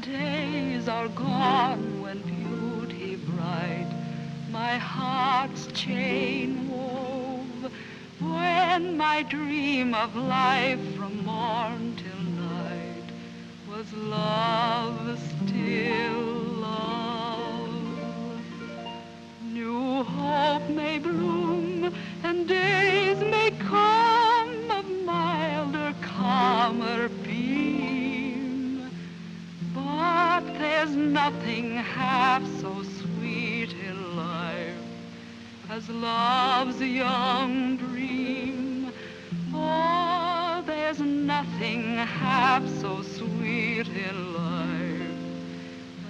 days are gone when beauty bright my heart's chain wove, when my dream of life from morn till night was love, still love. New hope may bloom and days may come of milder, calmer beam, but there's nothing half so sweet in life as love's young dream. Oh, there's nothing half so sweet in life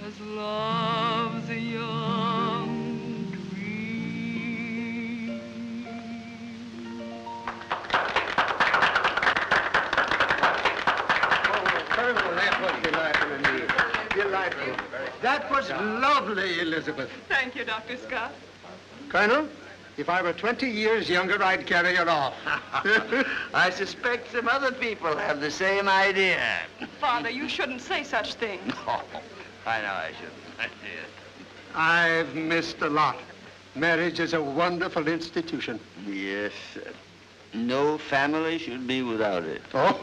as love's young dream. Oh, Colonel, that was delightful indeed. Delightful. That was lovely, Elizabeth. Thank you, Dr. Scott. Colonel, if I were 20 years younger, I'd carry it off. I suspect some other people have the same idea. Father, you shouldn't say such things. Oh, I know I shouldn't. I've missed a lot. Marriage is a wonderful institution. Yes, sir. No family should be without it. Oh.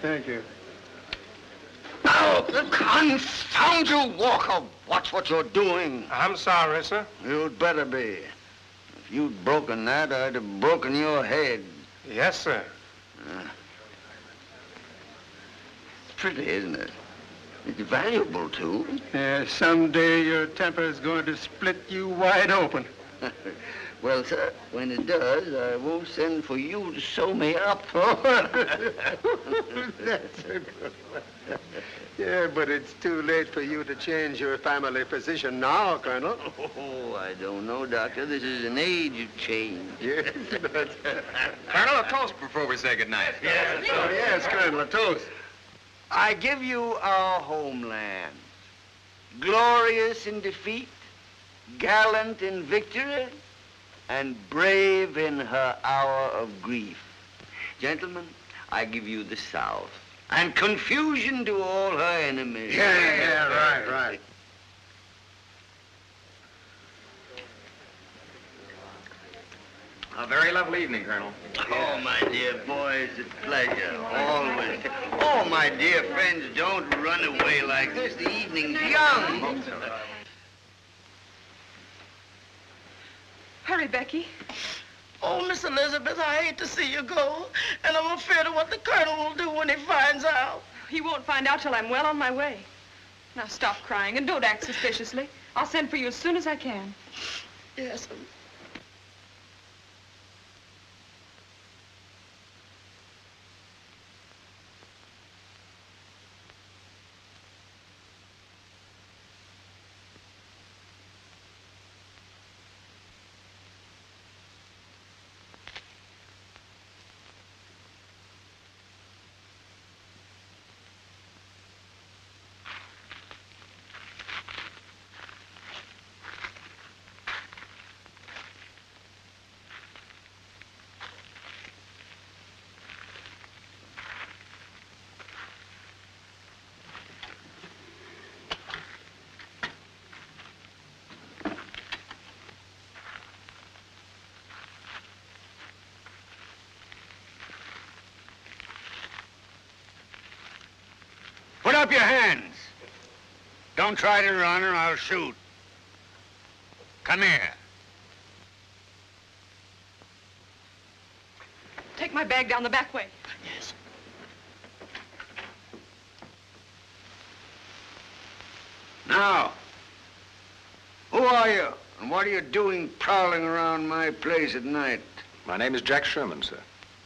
Thank you. Oh, confound you, Walker. Watch what you're doing. I'm sorry, sir. You'd better be. If you'd broken that, I'd have broken your head. Yes, sir. It's pretty, isn't it? It's valuable, too. Someday your temper is going to split you wide open. Well, sir, when it does, I won't send for you to sew me up. That's a good one. Yeah, but it's too late for you to change your family position now, Colonel. Oh, I don't know, Doctor. This is an age of change. Yes, that's... Colonel, a toast before we say goodnight. Yes, oh, yes, Colonel, a toast. I give you our homeland, glorious in defeat, gallant in victory, and brave in her hour of grief. Gentlemen, I give you the South, and confusion to all her enemies. Yeah, right. A very lovely evening, Colonel. Oh, my dear boy, it's a pleasure, always. Oh, my dear friends, don't run away like this. The evening's young. Hurry, Becky. Oh, Miss Elizabeth, I hate to see you go, and I'm afraid of what the Colonel will do when he finds out. He won't find out till I'm well on my way. Now stop crying and don't act suspiciously. I'll send for you as soon as I can. Yes, Put up your hands. Don't try to run or I'll shoot. Come here. Take my bag down the back way. yes. Now, who are you? And what are you doing prowling around my place at night? My name is Jack Sherman, sir.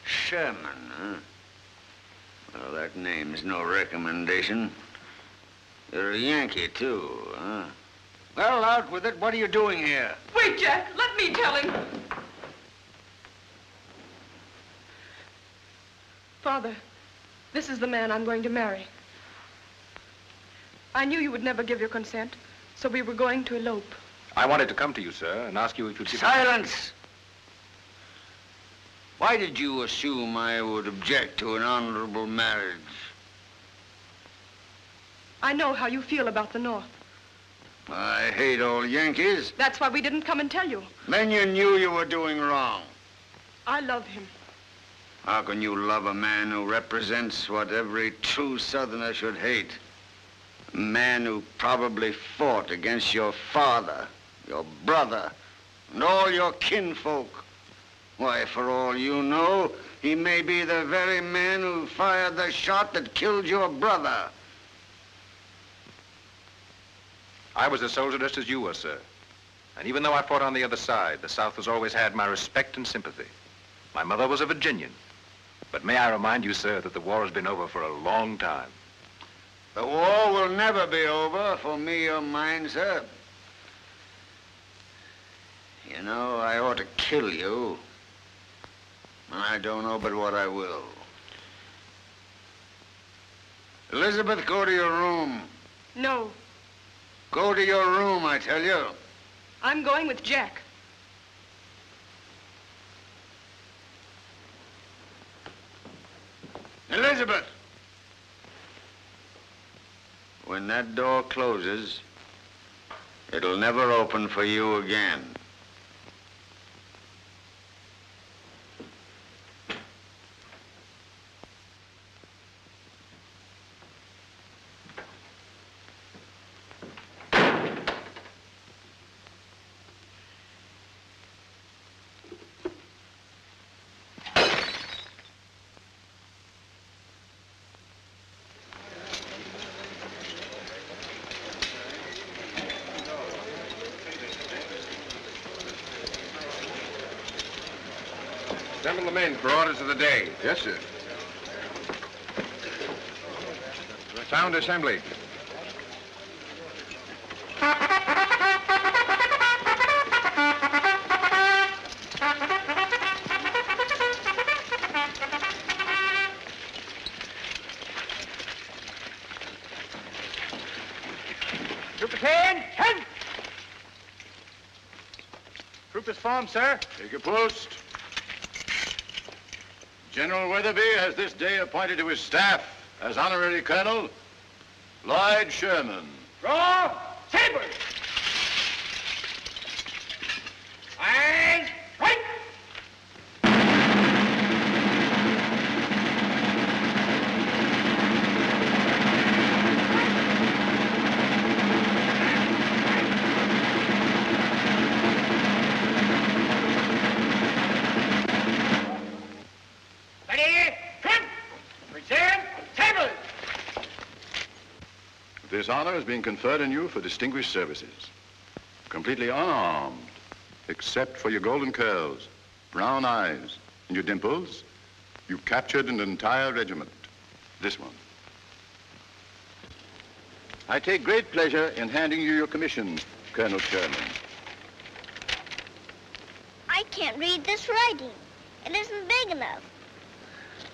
Sherman, huh? Well, that name's no recommendation. You're a Yankee, too, huh? Well, out with it. What are you doing here? Wait, Jack. Let me tell him. Father, this is the man I'm going to marry. I knew you would never give your consent, so we were going to elope. I wanted to come to you, sir, and ask you if you'd give... Silence! Why did you assume I would object to an honorable marriage? I know how you feel about the North. I hate all Yankees. That's why we didn't come and tell you. Then you knew you were doing wrong. I love him. How can you love a man who represents what every true Southerner should hate? A man who probably fought against your father, your brother, and all your kinfolk. Why, for all you know, he may be the very man who fired the shot that killed your brother. I was a soldier just as you were, sir. And even though I fought on the other side, the South has always had my respect and sympathy. My mother was a Virginian. But may I remind you, sir, that the war has been over for a long time. The war will never be over for me or mine, sir. You know, I ought to kill you. And I don't know but what I will. Elizabeth, go to your room. No, Go to your room, I tell you. I'm going with Jack. Elizabeth! When that door closes, it'll never open for you again. Assemble the men for orders of the day. Yes, sir. Sound assembly. Group of 10. Group is formed, sir. Take your post. General Weatherby has this day appointed to his staff as honorary colonel Lloyd Sherman. Draw. Sabers. Eyes. Right. This honor is being conferred on you for distinguished services. Completely unarmed, except for your golden curls, brown eyes, and your dimples, you captured an entire regiment. This one. I take great pleasure in handing you your commission, Colonel Sherman. I can't read this writing. It isn't big enough.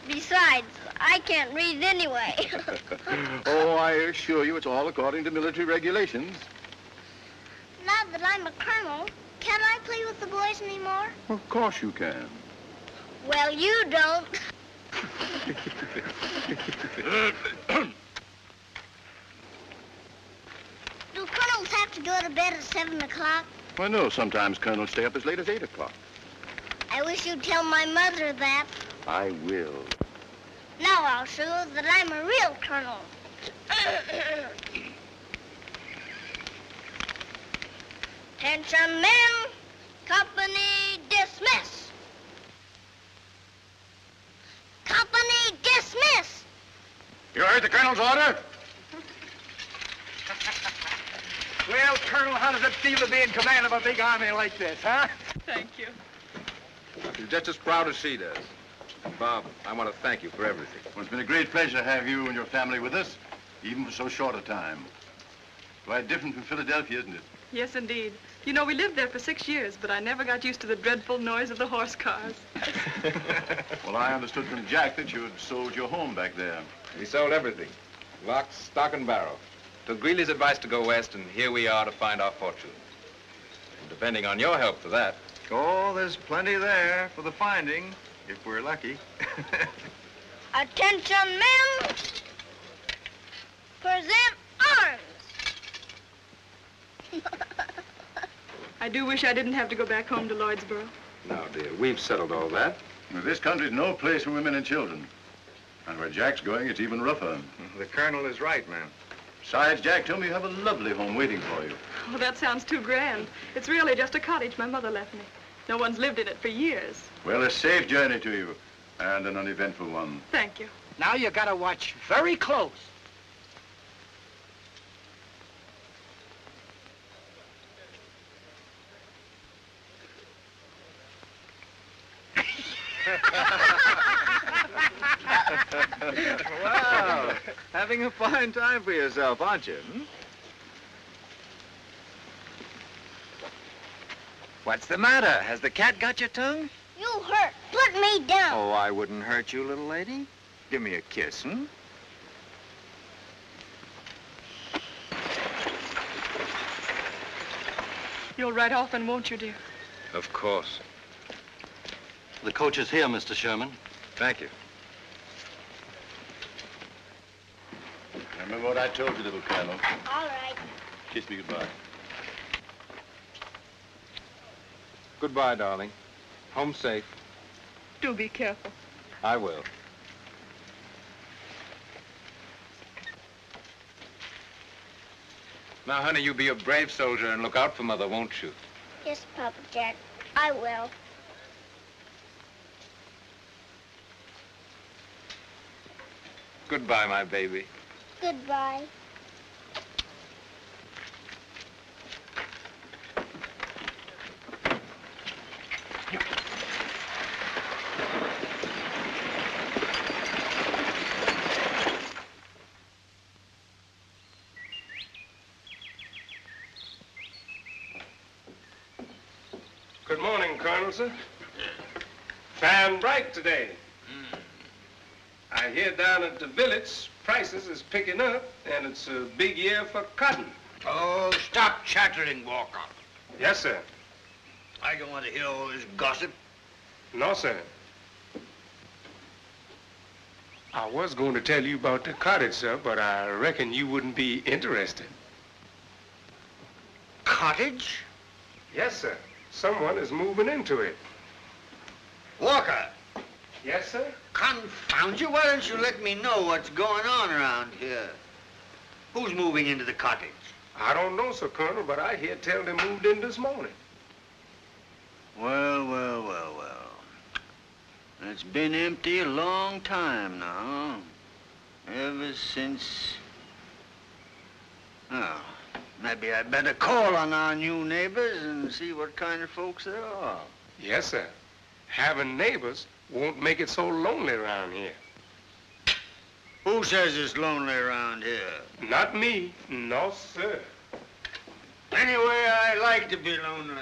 Besides, I can't read anyway. Oh, I assure you it's all according to military regulations. Now that I'm a colonel, can't I play with the boys anymore? Of course you can. Well, you don't. Do colonels have to go to bed at 7 o'clock? I know sometimes colonels stay up as late as 8 o'clock. I wish you'd tell my mother that. I will. Now I'll show you that I'm a real colonel. Attention men, company dismiss. Company dismiss. You heard the colonel's order? Well, Colonel, how does it feel to be in command of a big army like this, huh? Thank you. I feel just as proud as she does. Bob, I want to thank you for everything. Well, it's been a great pleasure to have you and your family with us, even for so short a time. Quite different from Philadelphia, isn't it? Yes, indeed. You know, we lived there for 6 years, but I never got used to the dreadful noise of the horse cars. Well, I understood from Jack that you had sold your home back there. We sold everything. Lock, stock, and barrel. Took Greeley's advice to go west, and here we are to find our fortune. And depending on your help for that. Oh, there's plenty there for the finding. If we're lucky. Attention, men. Present arms. I do wish I didn't have to go back home to Lloydsboro. No, dear, we've settled all that. Well, this country's no place for women and children. And where Jack's going, it's even rougher. The Colonel is right, ma'am. Besides, Jack told me you have a lovely home waiting for you. Oh, that sounds too grand. It's really just a cottage my mother left me. No one's lived in it for years. Well, a safe journey to you, and an uneventful one. Thank you. Now you gotta watch very close. Wow, having a fine time for yourself, aren't you? Hmm? What's the matter? Has the cat got your tongue? You hurt. Put me down. Oh, I wouldn't hurt you, little lady. Give me a kiss, hmm? You'll ride often, won't you, dear? Of course. The coach is here, Mr. Sherman. Thank you. Remember what I told you, little Colonel. All right. Kiss me goodbye. Goodbye, darling. Home safe. Do be careful. I will. Now, honey, you be a brave soldier and look out for Mother, won't you? Yes, Papa Jack. I will. Goodbye, my baby. Goodbye. Good morning, Colonel, sir. Fan bright today. I hear down at the village, prices is picking up, and it's a big year for cotton. Oh, stop chattering, Walker. Yes, sir. I don't want to hear all this gossip. No, sir. I was going to tell you about the cottage, sir, but I reckon you wouldn't be interested. Cottage? Yes, sir. Someone is moving into it. Walker. Yes, sir? Confound you, why don't you let me know what's going on around here? Who's moving into the cottage? I don't know, sir, Colonel, but I hear tell they moved in this morning. Well. It's been empty a long time now. Ever since... Oh, maybe I'd better call on our new neighbors and see what kind of folks they are. Yes, sir. Having neighbors won't make it so lonely around here. Who says it's lonely around here? Not me. No, sir. Anyway, I like to be lonely.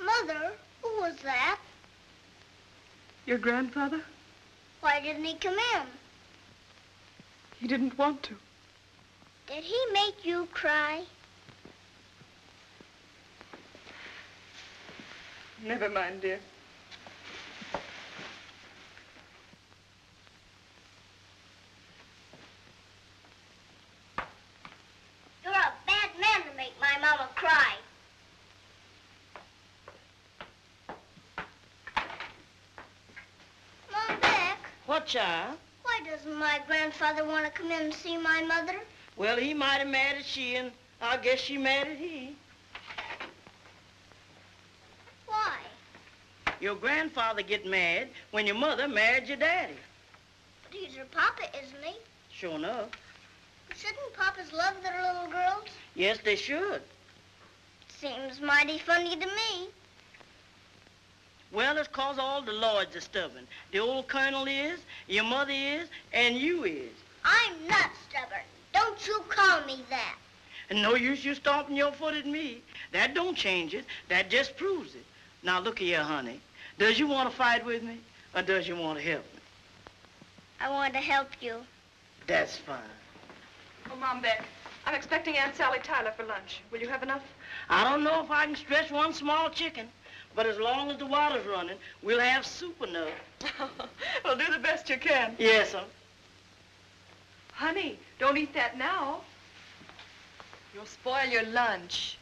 Mother, who was that? Your grandfather? Why didn't he come in? He didn't want to. Did he make you cry? Never mind, dear. You're a bad man to make my mama cry. What, child? Why doesn't my grandfather want to come in and see my mother? Well, he might have mad at she, and I guess she mad at he. Why? Your grandfather get mad when your mother married your daddy. But he's her papa, isn't he? Sure enough. Shouldn't papas love their little girls? Yes, they should. Seems mighty funny to me. Well, it's 'cause all the lords are stubborn. The old colonel is, your mother is, and you is. I'm not stubborn. Don't you call me that. And no use you stomping your foot at me. That don't change it. That just proves it. Now, look here, honey. Does you want to fight with me, or does you want to help me? I want to help you. That's fine. Oh, Mom Beck, I'm expecting Aunt Sally Tyler for lunch. Will you have enough? I don't know if I can stretch one small chicken, but as long as the water's running, we'll have soup enough. Well, do the best you can. Yes, sir. Honey, don't eat that now. You'll spoil your lunch.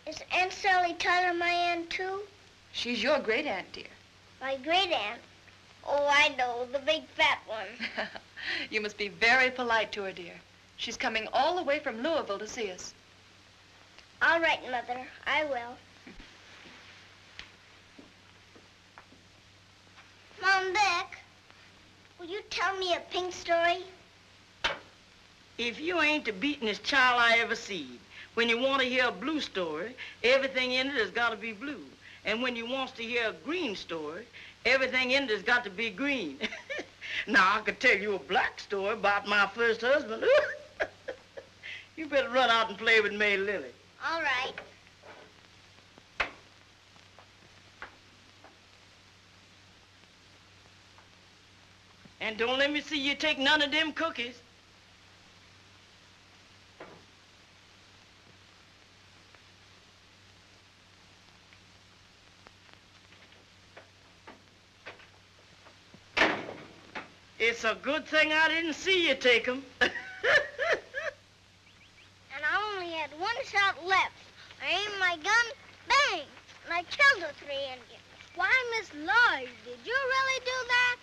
Is Aunt Sally Tyler my aunt, too? She's your great-aunt, dear. My great-aunt? Oh, I know, the big fat one. You must be very polite to her, dear. She's coming all the way from Louisville to see us. All right, Mother, I will. Mom Beck, will you tell me a pink story? If you ain't the beatenest child I ever seen, when you want to hear a blue story, everything in it has got to be blue. And when you wants to hear a green story, everything in it has got to be green. Now, I could tell you a black story about my first husband. You better run out and play with May Lily. All right. And don't let me see you take none of them cookies. It's a good thing I didn't see you take them. And I only had one shot left. I aimed my gun, bang, and I killed the 3 Indians. Why, Miss Lloyd, did you really do that?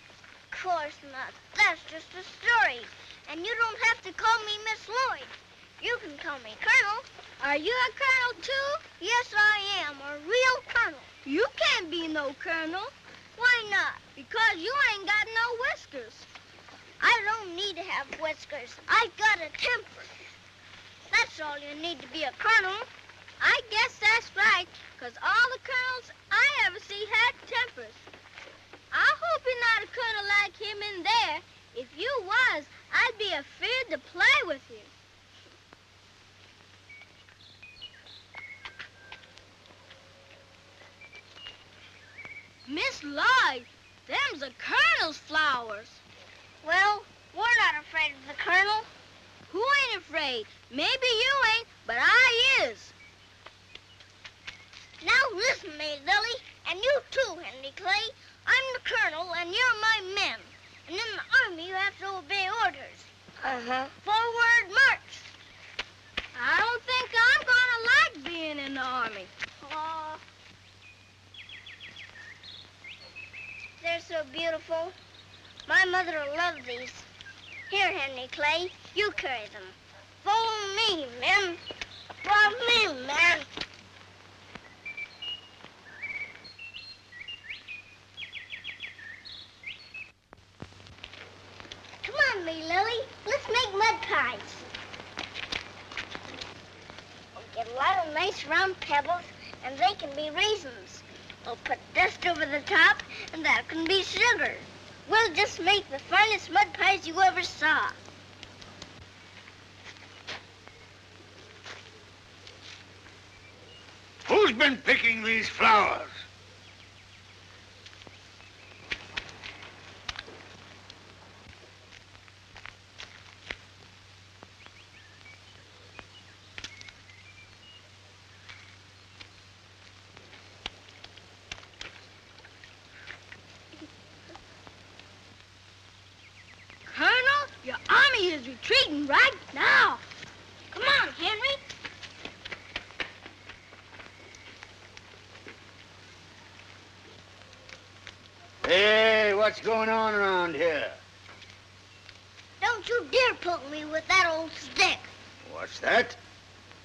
Of course not. That's just a story. And you don't have to call me Miss Lloyd. You can call me Colonel. Are you a colonel, too? Yes, I am, a real colonel. You can't be no colonel. Why not? Because you ain't got no whiskers. I don't need to have whiskers. I got a temper. That's all you need to be a colonel. I guess that's right, because all the colonels I ever see had tempers. I hope you're not a colonel like him in there. If you was, I'd be afraid to play with you. Miss Lloyd, them's the colonel's flowers. Well, we're not afraid of the colonel. Who ain't afraid? Maybe you ain't, but I is. Now listen, May Lily, and you too, Henry Clay. I'm the colonel, and you're my men. And in the army, you have to obey orders. Uh-huh. Forward march. I don't think I'm gonna like being in the army. Aw. They're so beautiful. My mother will love these. Here, Henry Clay, you carry them. Follow me, men. Follow me, men. Come on, May Lily. Let's make mud pies. We'll get a lot of nice round pebbles, and they can be raisins. We'll put dust over the top, and that can be sugar. We'll just make the finest mud pies you ever saw. Who's been picking these flowers? Colonel, your army is retreating right now. Come on, Henry. Hey, what's going on around here. Don't you dare poke me with that old stick. What's that?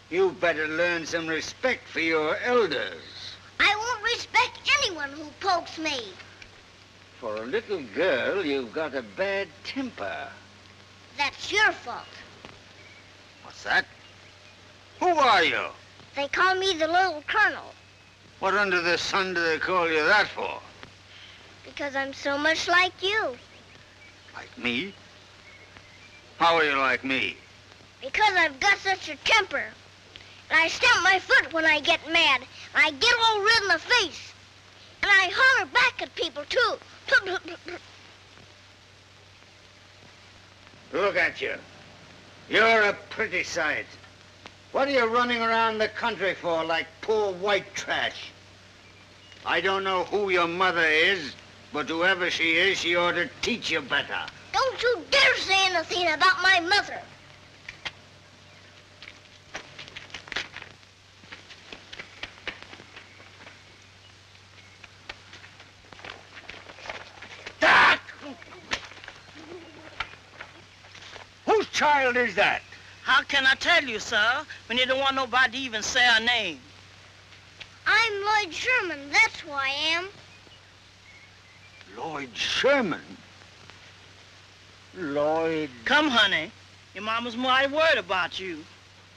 You better learn some respect for your elders. I won't respect anyone who pokes me. For a little girl, you've got a bad temper. That's your fault. What's that? Who are you? They call me the Little Colonel What under the sun do they call you that for? because I'm so much like you. Like me? How are you like me? Because I've got such a temper. And I stamp my foot when I get mad. And I get all red in the face. And I holler back at people, too. Look at you. You're a pretty sight. What are you running around the country for like poor white trash? I don't know who your mother is, but whoever she is, she ought to teach you better. Don't you dare say anything about my mother. Whose child is that? How can I tell you, sir, when you don't want nobody to even say her name? I'm Lloyd Sherman, that's who I am. Lloyd Sherman? Lloyd... Come, honey. Your mama's mighty worried about you.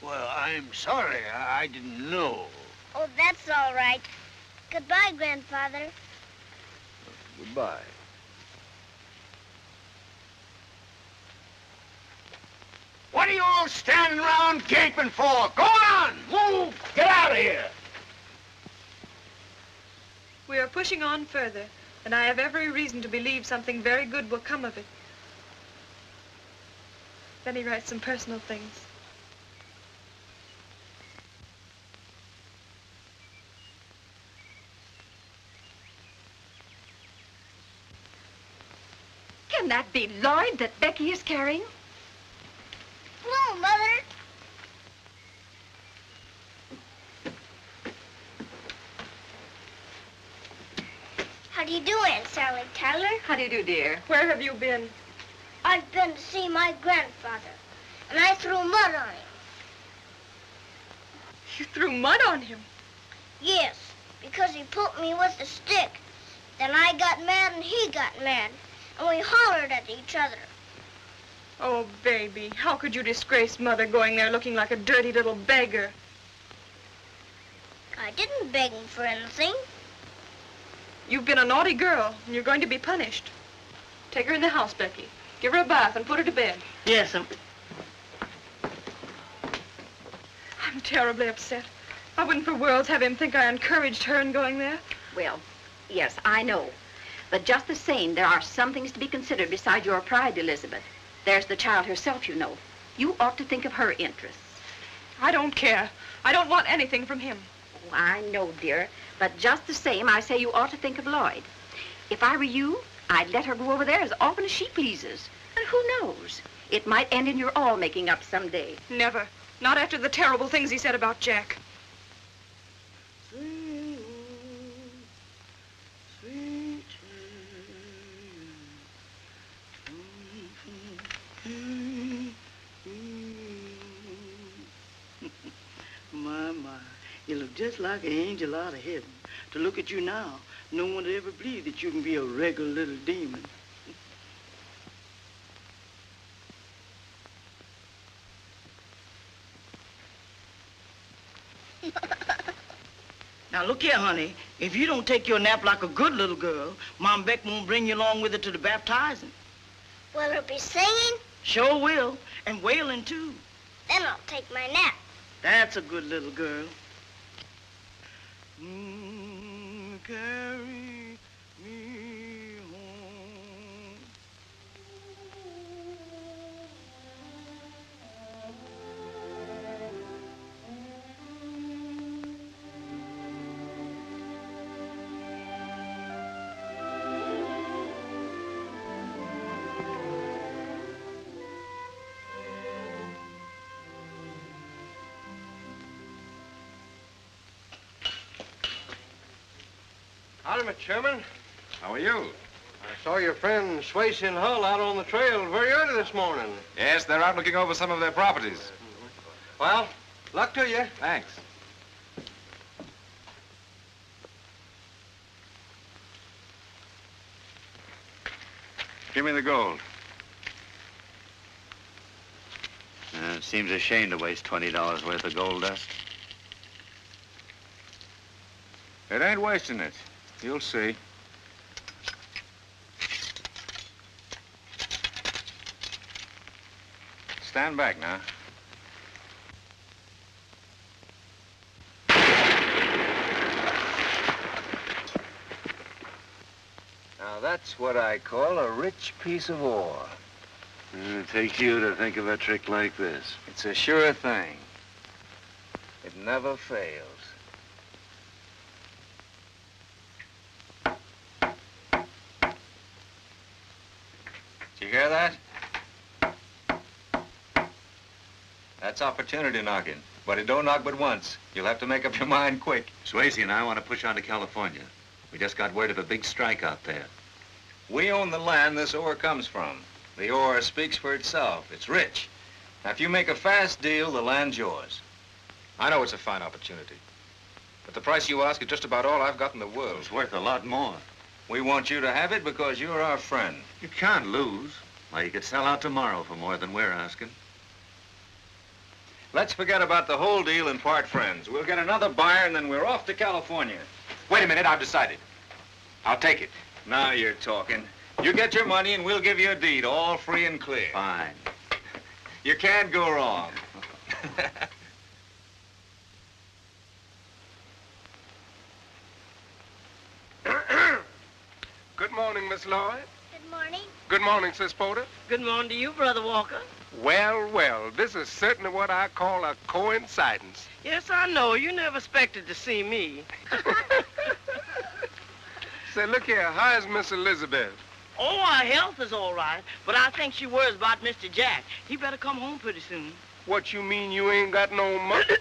Well, I'm sorry. I didn't know. Oh, that's all right. Goodbye, Grandfather. Goodbye. What are you all standing around gaping for? Go on! Move! Get out of here! We are pushing on further, and I have every reason to believe something very good will come of it. Then he writes some personal things. Can that be Lloyd that Becky is carrying? Hello, Mother. How do you do, Aunt Sally Tyler? How do you do, dear? Where have you been? I've been to see my grandfather, and I threw mud on him. You threw mud on him? Yes, because he poked me with a stick. Then I got mad and he got mad, and we hollered at each other. Oh, baby, how could you disgrace Mother going there looking like a dirty little beggar? I didn't beg him for anything. You've been a naughty girl, and you're going to be punished. Take her in the house, Becky. Give her a bath and put her to bed. Yes, I'm terribly upset. I wouldn't for worlds have him think I encouraged her in going there. Well, yes, I know. But just the same, there are some things to be considered besides your pride, Elizabeth. There's the child herself, you know. You ought to think of her interests. I don't care. I don't want anything from him. Oh, I know, dear. But just the same, I say you ought to think of Lloyd. If I were you, I'd let her go over there as often as she pleases. And who knows? It might end in your all making up someday. Never. Not after the terrible things he said about Jack. My, you look just like an angel out of heaven. To look at you now, no one would ever believe that you can be a regular little demon. Now, look here, honey. If you don't take your nap like a good little girl, Mom Beck won't bring you along with her to the baptizing. Will her be singing? Sure will. And wailing, too. Then I'll take my nap. That's a good little girl. Carry me home. Howdy, Mr. Chairman. How are you? I Saw your friend Swayze and Hull out on the trail very early this morning. Yes, they're out looking over some of their properties. Well, luck to you. Thanks. Give me the gold. It seems a shame to waste $20 worth of gold dust. It ain't wasting it. You'll see. Stand back now. Now, that's what I call a rich piece of ore. It takes you to think of a trick like this. It's a sure thing. It never fails. Did you hear that? That's opportunity knocking. But it don't knock but once. You'll have to make up your mind quick. Swayze and I want to push on to California. We just got word of a big strike out there. We own the land this ore comes from. The ore speaks for itself. It's rich. Now, if you make a fast deal, the land's yours. I know it's a fine opportunity. But the price you ask is just about all I've got in the world. It's worth a lot more. We want you to have it because you're our friend. You can't lose. Why, you could sell out tomorrow for more than we're asking. Let's forget about the whole deal and part friends. We'll get another buyer and then we're off to California. Wait a minute, I've decided. I'll take it. Now you're talking. You get your money and we'll give you a deed, all free and clear. Fine. You can't go wrong. Good morning, Miss Lloyd. Good morning. Good morning, Sis Porter. Good morning to you, Brother Walker. Well, well, this is certainly what I call a coincidence. Yes, I know. You never expected to see me. Say, look here, how's Miss Elizabeth? Oh, her health is all right, but I think she worries about Mr. Jack. He better come home pretty soon. What you mean you ain't got no money?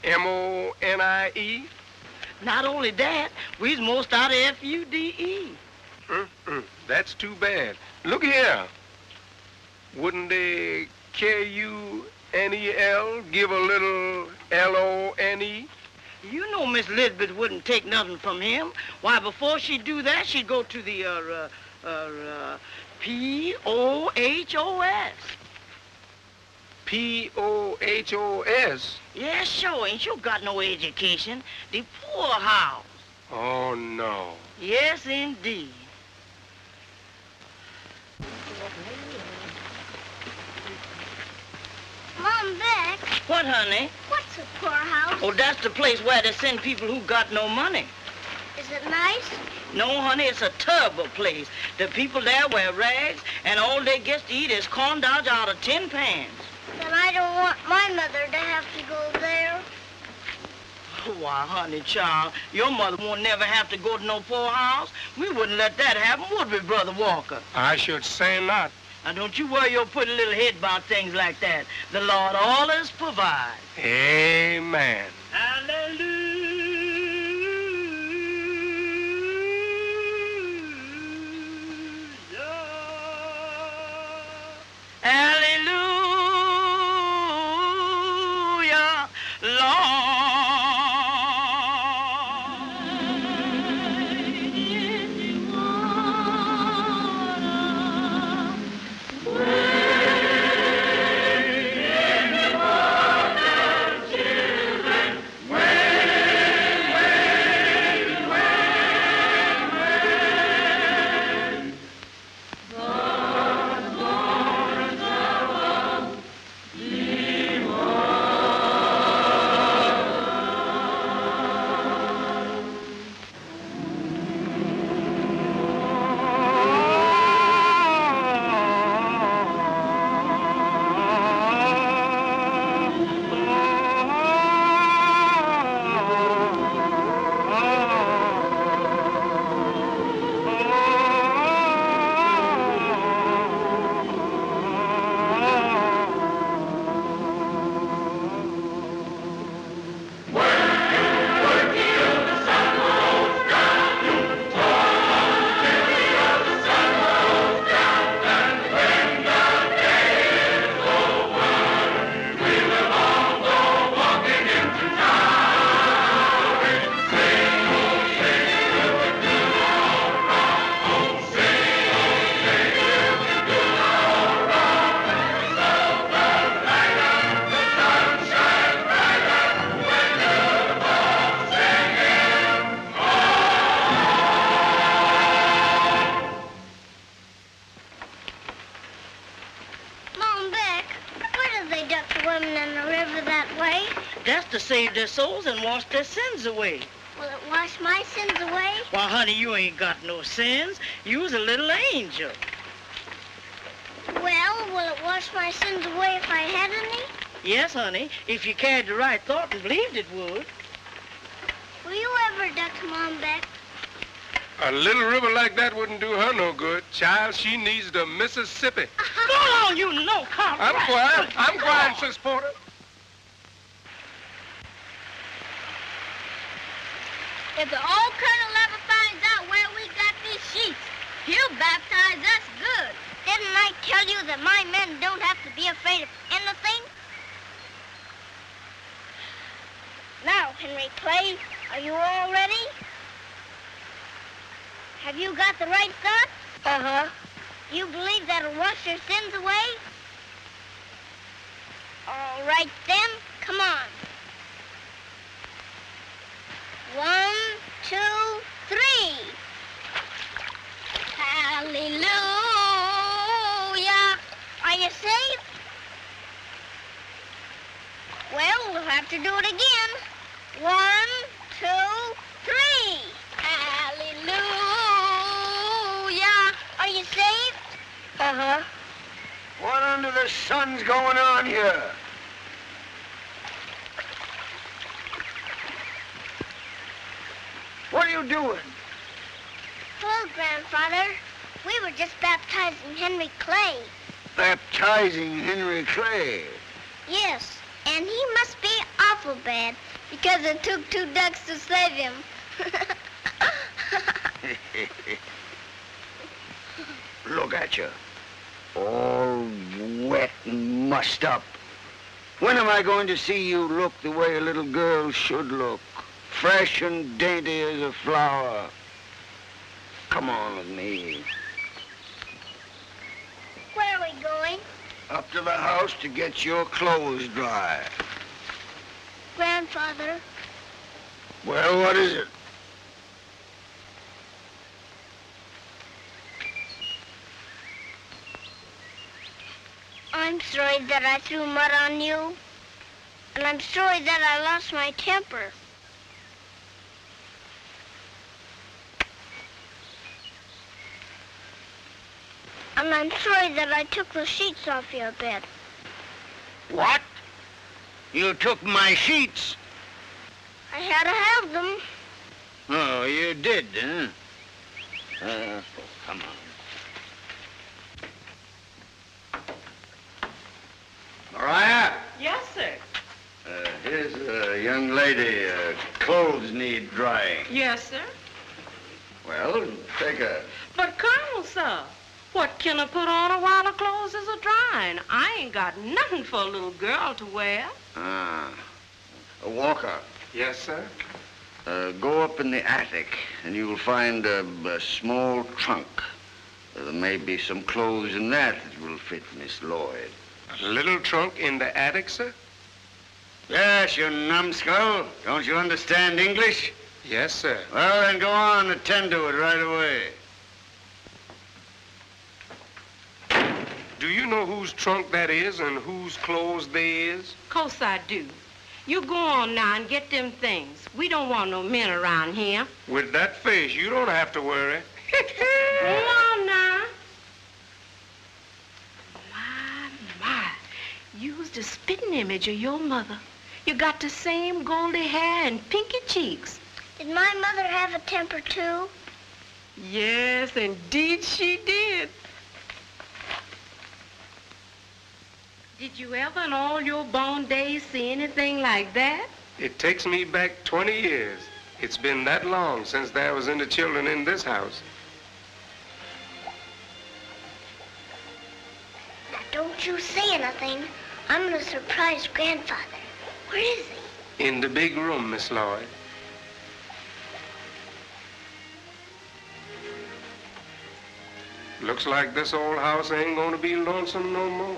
M-O-N-I-E? Not only that, we's most out of F-U-D-E. That's too bad. Look here. Wouldn't they K-U-N-E-L give a little L-O-N-E? You know Miss Elizabeth wouldn't take nothing from him. Why, before she'd do that, she'd go to the, P-O-H-O-S. P-O-H-O-S? Yes, sure. Ain't you got no education? The poorhouse. Oh, no. Yes, indeed. Mom, Beck. What, honey? What's a poorhouse? Oh, that's the place where they send people who got no money. Is it nice? No, honey, it's a terrible place. The people there wear rags, and all they get to eat is corn dogs out of tin pans. Then I don't want my mother to have to go there. Why, honey, child, your mother won't never have to go to no poorhouse. We wouldn't let that happen, would we, Brother Walker? I should say not. Now, don't you worry your pretty little head about things like that. The Lord always provides. Amen. Hallelujah. Hallelujah, Lord. Wait swimming in the river that way? That's to save their souls and wash their sins away. Will it wash my sins away? Why, honey, you ain't got no sins. You was a little angel. Well, will it wash my sins away if I had any? Yes, honey, if you carried the right thought and believed it would. Will you ever duck Mom back? A little river like that wouldn't do her no good. Child, she needs the Mississippi. Go on, you know, come I'm quiet. I'm quiet, Sis Porter. If the old colonel ever finds out where we got these sheets, he'll baptize us good. Didn't I tell you that my men don't have to be afraid of anything? Now, Henry Clay, are you all ready? Have you got the right thought? Uh-huh. You believe that'll wash your sins away? All right, then. Come on. 1, 2, 3. Hallelujah. Are you saved? Well, we'll have to do it again. 1, 2, 3. Hallelujah. Are you saved? Uh-huh. What under the sun's going on here? What are you doing? Hello, Grandfather. We were just baptizing Henry Clay. Baptizing Henry Clay. Yes, and he must be awful bad because it took 2 ducks to save him. Look at you. All wet and mussed up. When am I going to see you look the way a little girl should look? Fresh and dainty as a flower. Come on with me. Where are we going? Up to the house to get your clothes dry. Grandfather, Well, what is it? I'm sorry that I threw mud on you. And I'm sorry that I lost my temper. And I'm sorry that I took the sheets off your bed. What? You took my sheets? I had to have them. Oh, you did, huh? Come on. Mariah, Yes, sir. here's a young lady. Clothes need drying. Yes, sir. Well, take her. But, Colonel, sir, what can I put on while the clothes is a-drying? I ain't got nothing for a little girl to wear. Walker. Yes, sir. Go up in the attic, and you'll find a small trunk. There may be some clothes in that will fit Miss Lloyd. A little trunk in the attic, sir? Yes, you numbskull. Don't you understand English? Yes, sir. Well, then go on, attend to it right away. Do you know whose trunk that is and whose clothes they is? Course I do. You go on now and get them things. We don't want no men around here. With that face, you don't have to worry. Go on now. My. You's the spitting image of your mother. You got the same goldy hair and pinky cheeks. Did my mother have a temper, too? Yes, indeed she did. Did you ever in all your born days see anything like that? It takes me back 20 years. It's been that long since there was any children in this house. Now, don't you say anything. I'm going to surprise Grandfather. Where is he? In the big room, Miss Lloyd. Looks like this old house ain't gonna be lonesome no more.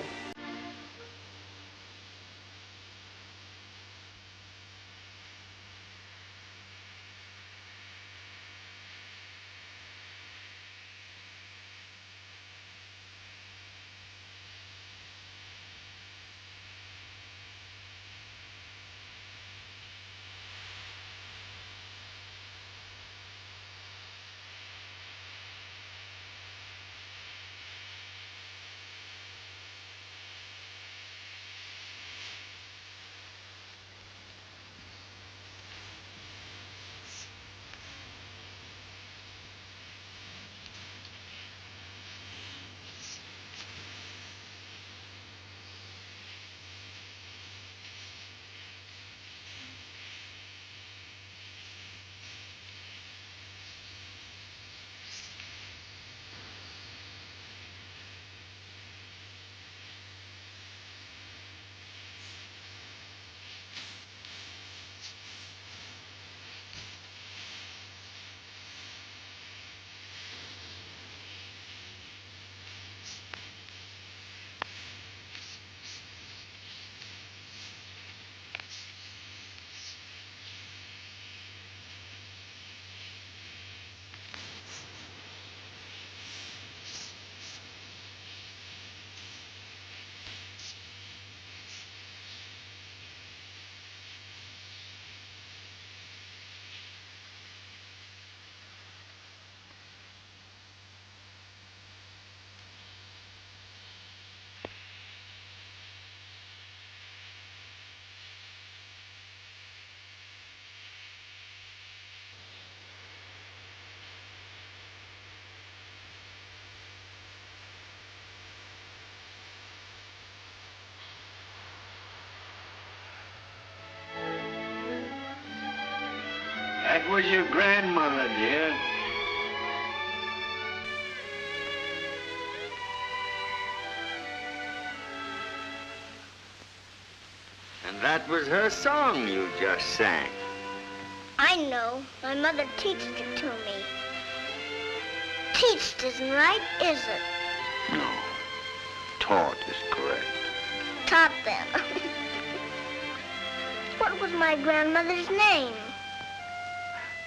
That was your grandmother, dear. And that was her song you just sang. I know. My mother teached it to me. Teached isn't right, is it? No. Taught is correct. Taught then. What was my grandmother's name?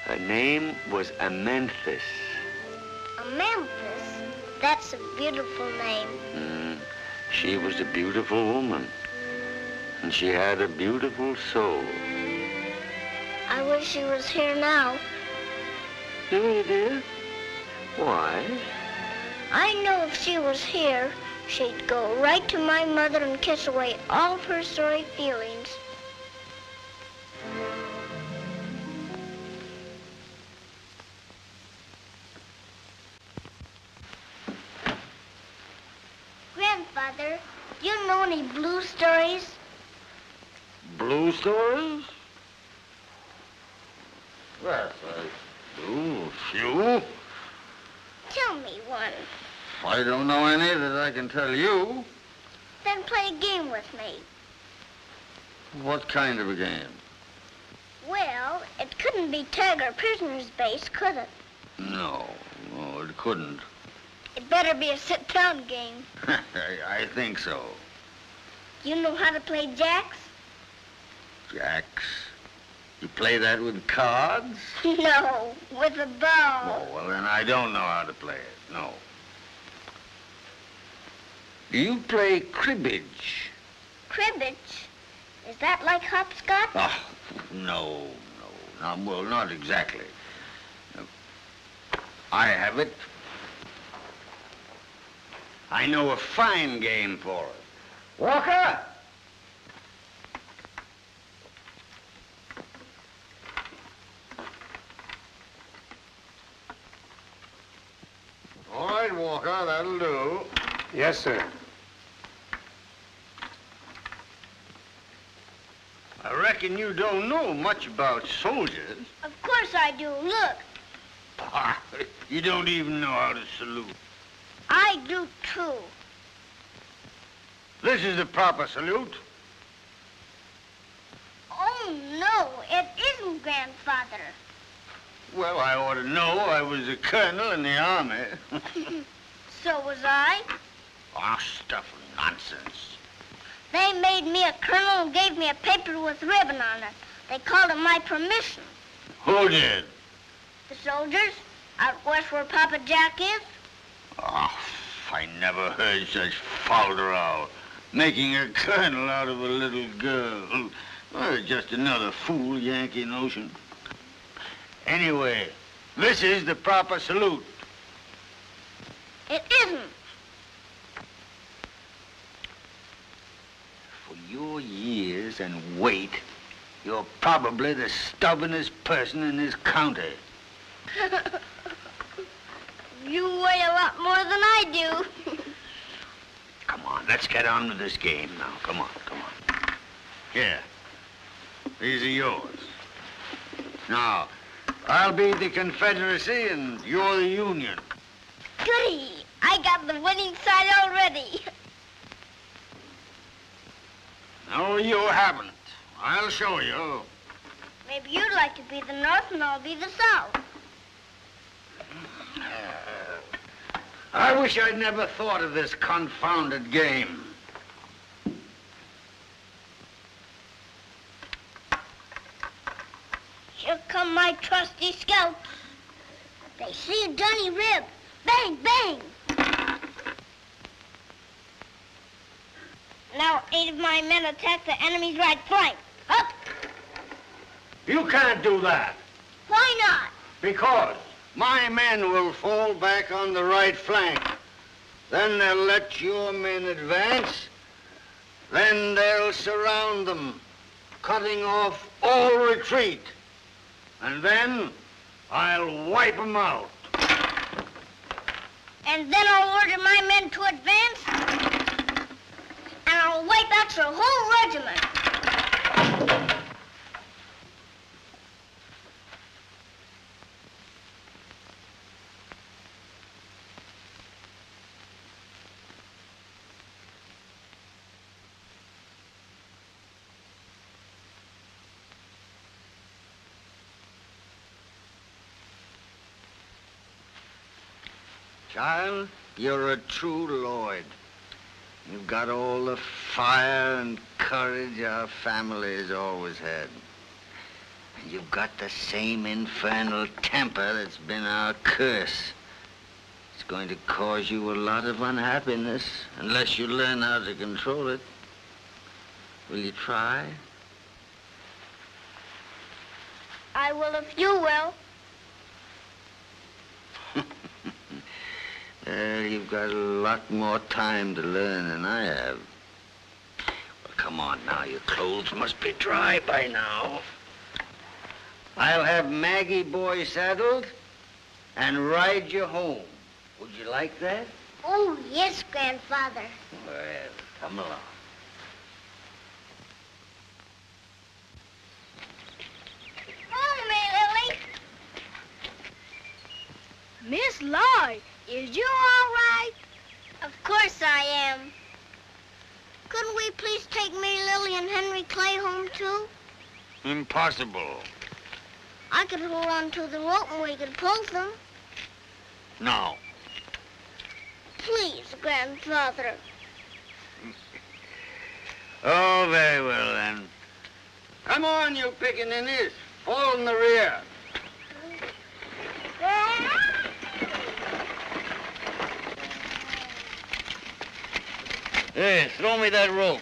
Her name was Amenthis. Amamphis? That's a beautiful name. She was a beautiful woman. And she had a beautiful soul. I wish she was here now. Do you, dear? Why? I know if she was here, she'd go right to my mother and kiss away all of her sorry feelings. Grandfather, do you know any blue stories? Blue stories? Well, a few. Tell me one. I don't know any that I can tell you. Then play a game with me. What kind of a game? Well, it couldn't be tag or prisoner's base, could it? No, it couldn't. It better be a sit-down game. I think so. You know how to play jacks? Jacks? You play that with cards? No, with a ball. Oh, well, then I don't know how to play it, no. Do you play cribbage? Cribbage? Is that like hopscotch? Oh, no. Well, not exactly. I have it. I know a fine game for it. Walker! All right, Walker, that'll do. Yes, sir. I reckon you don't know much about soldiers. Of course I do. Look. You don't even know how to salute. I do, too. This is the proper salute. Oh, no, it isn't, Grandfather. Well, I ought to know. I was a colonel in the army. So was I. Ah, stuff and nonsense. They made me a colonel and gave me a paper with ribbon on it. They called it my permission. Who did? The soldiers out west where Papa Jack is. Oh, I never heard such folderol. Making a colonel out of a little girl. Well, just another fool Yankee notion. Anyway, this is the proper salute. It isn't. For your years and weight, you're probably the stubbornest person in this county. You weigh a lot more than I do. Come on, let's get on with this game now. Come on. Here. These are yours. Now, I'll be the Confederacy and you're the Union. Goody! I got the winning side already. No, you haven't. I'll show you. Maybe you'd like to be the North and I'll be the South. I wish I'd never thought of this confounded game. Here come my trusty scouts. They see a dunny rib. Bang, bang. Now 8 of my men attack the enemy's right flank. Up! You can't do that. Why not? Because my men will fall back on the right flank. Then they'll let your men advance. Then they'll surround them, cutting off all retreat. And then I'll wipe them out. And then I'll order my men to advance. And I'll wipe out your whole regiment. Child, you're a true Lloyd. You've got all the fire and courage our family has always had. And you've got the same infernal temper that's been our curse. It's going to cause you a lot of unhappiness unless you learn how to control it. Will you try? I will if you will. You've got a lot more time to learn than I have. Well, come on now. Your clothes must be dry by now. I'll have Maggie boy saddled and ride you home. Would you like that? Oh, yes, Grandfather. Well, come along. Follow me, Lily. Miss Lloyd, is you all right? Of course I am. Couldn't we please take me, Lily, and Henry Clay home, too? Impossible. I could hold on to the rope and we could pull them. No. Please, Grandfather. Oh, very well, then. Come on, you pickaninnies. Fall in the rear. Hey, throw me that rope.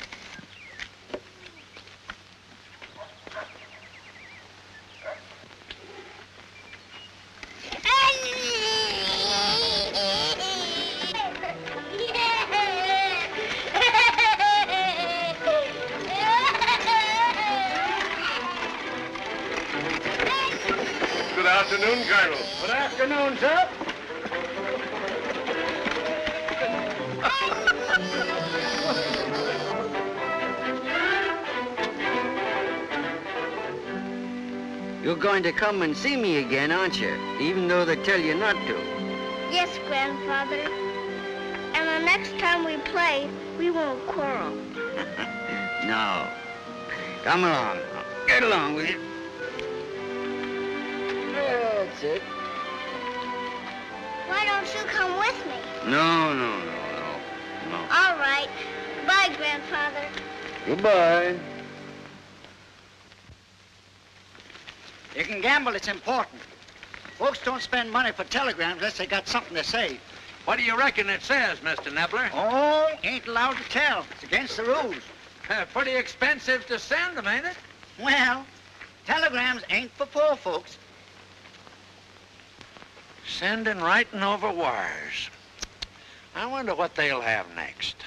Good afternoon, Colonel. Good afternoon, sir. You're going to come and see me again, aren't you? Even though they tell you not to. Yes, Grandfather. And the next time we play, we won't quarrel. No. Come along. Get along with you. That's it. Why don't you come with me? No. All right. Bye, Grandfather. Goodbye. You can gamble, it's important. Folks don't spend money for telegrams unless they got something to say. What do you reckon it says, Mr. Nibbler? Oh, ain't allowed to tell. It's against the rules. Pretty expensive to send them, ain't it? Well, telegrams ain't for poor folks. Sending writing over wires. I wonder what they'll have next.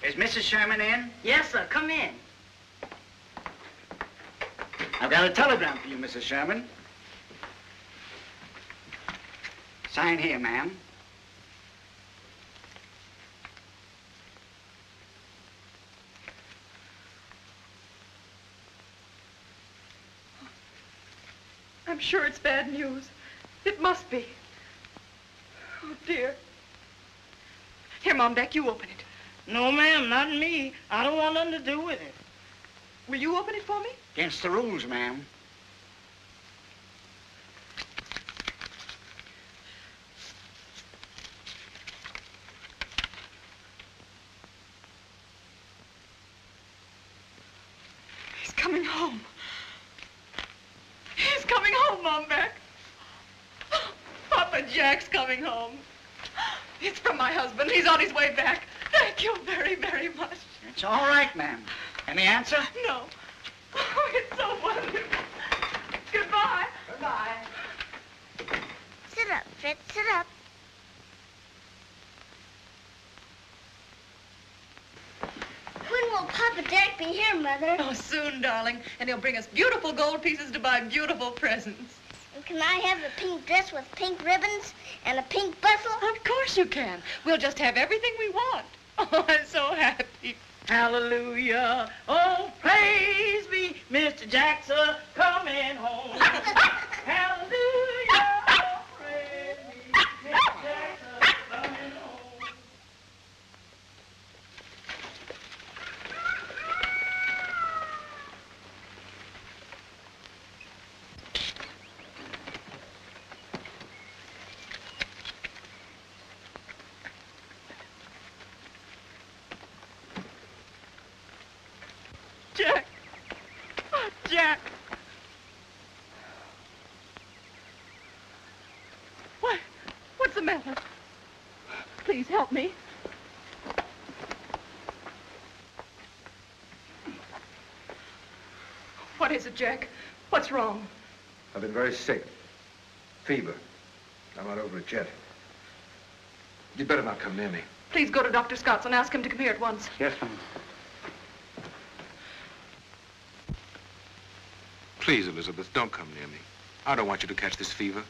Is Mrs. Sherman in? Yes, sir. Come in. I've got a telegram for you, Mrs. Sherman. Sign here, ma'am. I'm sure it's bad news. It must be. Oh, dear. Here, Mom, Beck, you open it. No, ma'am, not me. I don't want nothing to do with it. Will you open it for me? Against the rules, ma'am. He's coming home. He's coming home, Mom Beck. Papa Jack's coming home. It's from my husband. He's on his way back. Thank you very, very much. It's all right, ma'am. Any answer? No. Oh, it's so wonderful. Goodbye. Goodbye. Sit up, Fritz, sit up. When will Papa Jack be here, Mother? Oh, soon, darling. And he'll bring us beautiful gold pieces to buy beautiful presents. And can I have the pink dress with pink ribbons and a pink bustle? Of course you can. We'll just have everything we want. Oh, I'm so happy. Hallelujah. Oh, praise be Mr. Jackson coming home. Hallelujah. Oh, praise be Mr. Jackson coming home. matter? Please help me. What is it, Jack? What's wrong? I've been very sick. Fever. I'm not over it yet. You'd better not come near me. Please go to Dr. Scott's and ask him to come here at once. Yes, ma'am. Please, Elizabeth, don't come near me. I don't want you to catch this fever.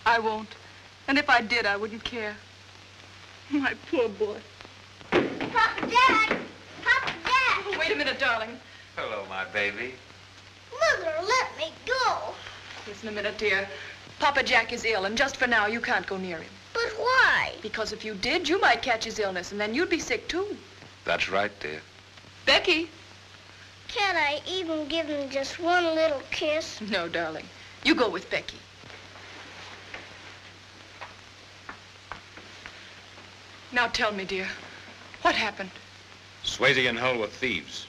I won't. And if I did, I wouldn't care. My poor boy. Papa Jack! Papa Jack! Wait a minute, darling. Hello, my baby. Mother, let me go. Listen a minute, dear. Papa Jack is ill, and just for now, you can't go near him. But why? Because if you did, you might catch his illness, and then you'd be sick, too. That's right, dear. Becky. Can't I even give him just one little kiss? No, darling. You go with Becky. Now tell me, dear, what happened? Swayze and Hull were thieves.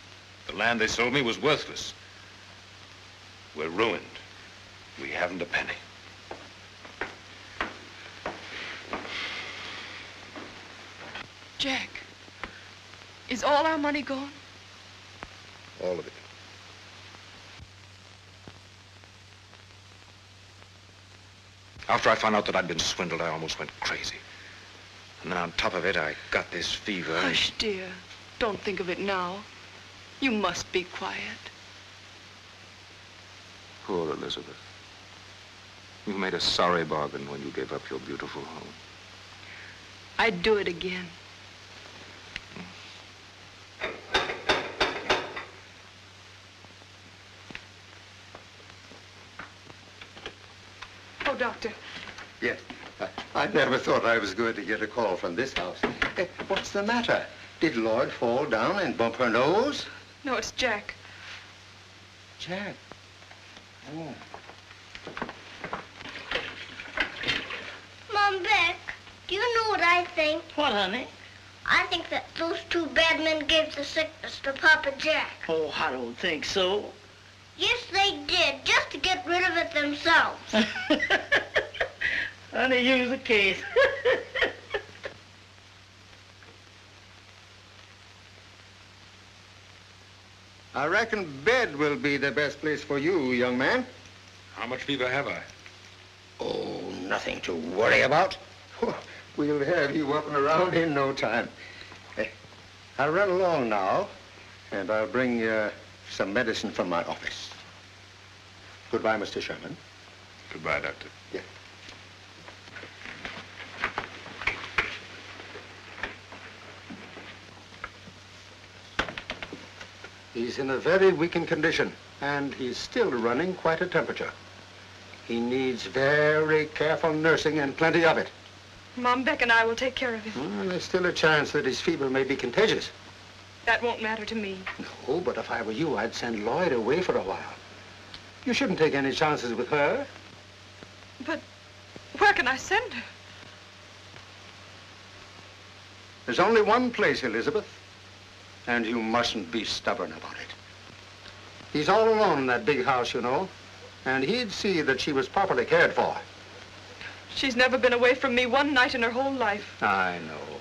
The land they sold me was worthless. We're ruined. We haven't a penny. Jack, is all our money gone? All of it. After I found out that I'd been swindled, I almost went crazy. And then on top of it, I got this fever. Hush, dear. Don't think of it now. You must be quiet. Poor Elizabeth. You made a sorry bargain when you gave up your beautiful home. I'd do it again. Oh, Doctor. Yes. I never thought I was going to get a call from this house. Hey, what's the matter? Did Lloyd fall down and bump her nose? No, it's Jack. Jack? Oh. Mom, Beck, do you know what I think? What, honey? I think that those two bad men gave the sickness to Papa Jack. Oh, I don't think so. Yes, they did, just to get rid of it themselves. Honey, use the case. I reckon bed will be the best place for you, young man. How much fever have I? Oh, nothing to worry about. We'll have you up and around in no time. I'll run along now, and I'll bring some medicine from my office. Goodbye, Mr. Sherman. Goodbye, Doctor. Yeah. He's in a very weakened condition, and he's still running quite a temperature. He needs very careful nursing and plenty of it. Mom, Beck, and I will take care of him. Well, there's still a chance that his fever may be contagious. That won't matter to me. No, but if I were you, I'd send Lloyd away for a while. You shouldn't take any chances with her. But where can I send her? There's only one place, Elizabeth, and you mustn't be stubborn about it. He's all alone in that big house, you know, and he'd see that she was properly cared for. She's never been away from me one night in her whole life. I know.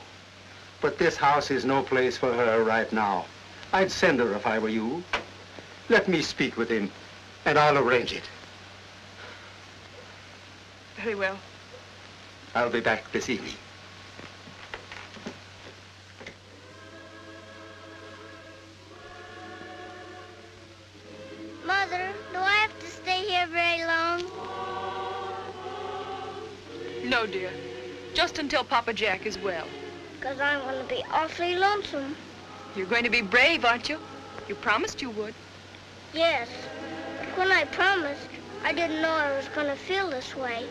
But this house is no place for her right now. I'd send her if I were you. Let me speak with him, and I'll arrange it. Very well. I'll be back this evening. Mother, do I have to stay here very long? No, dear. Just until Papa Jack is well. Because I'm going to be awfully lonesome. You're going to be brave, aren't you? You promised you would. Yes. But when I promised, I didn't know I was going to feel this way.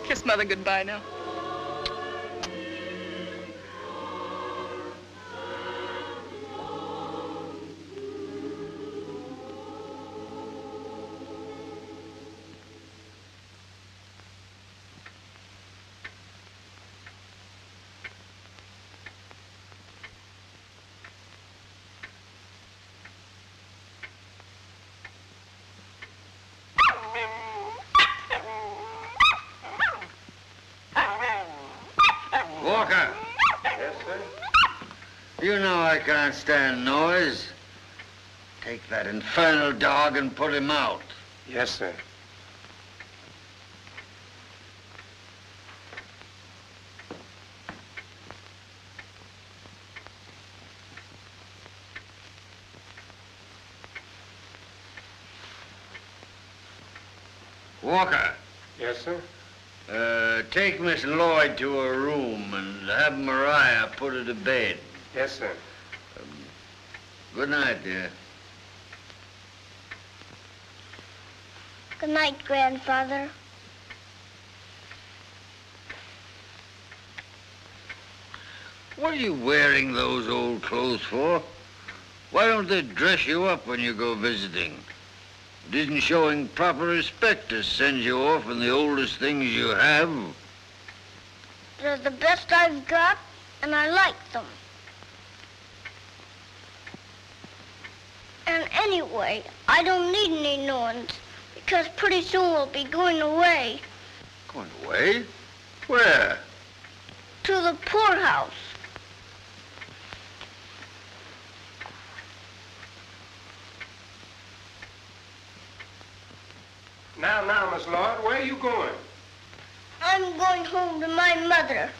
Kiss Mother goodbye now. Walker, Yes, sir. you know I can't stand noise. Take that infernal dog and put him out. Yes, sir. Walker, Yes, sir. take Miss Lloyd to her room and have Mariah put her to bed. Yes, sir. Good night, dear. Good night, Grandfather. What are you wearing those old clothes for? Why don't they dress you up when you go visiting? It isn't showing proper respect to send you off in the oldest things you have. They're the best I've got, and I like them. And anyway, I don't need any new ones, because pretty soon we'll be going away. Going away? Where? To the poorhouse. Now, Miss Lloyd, where are you going? I'm going home to my mother.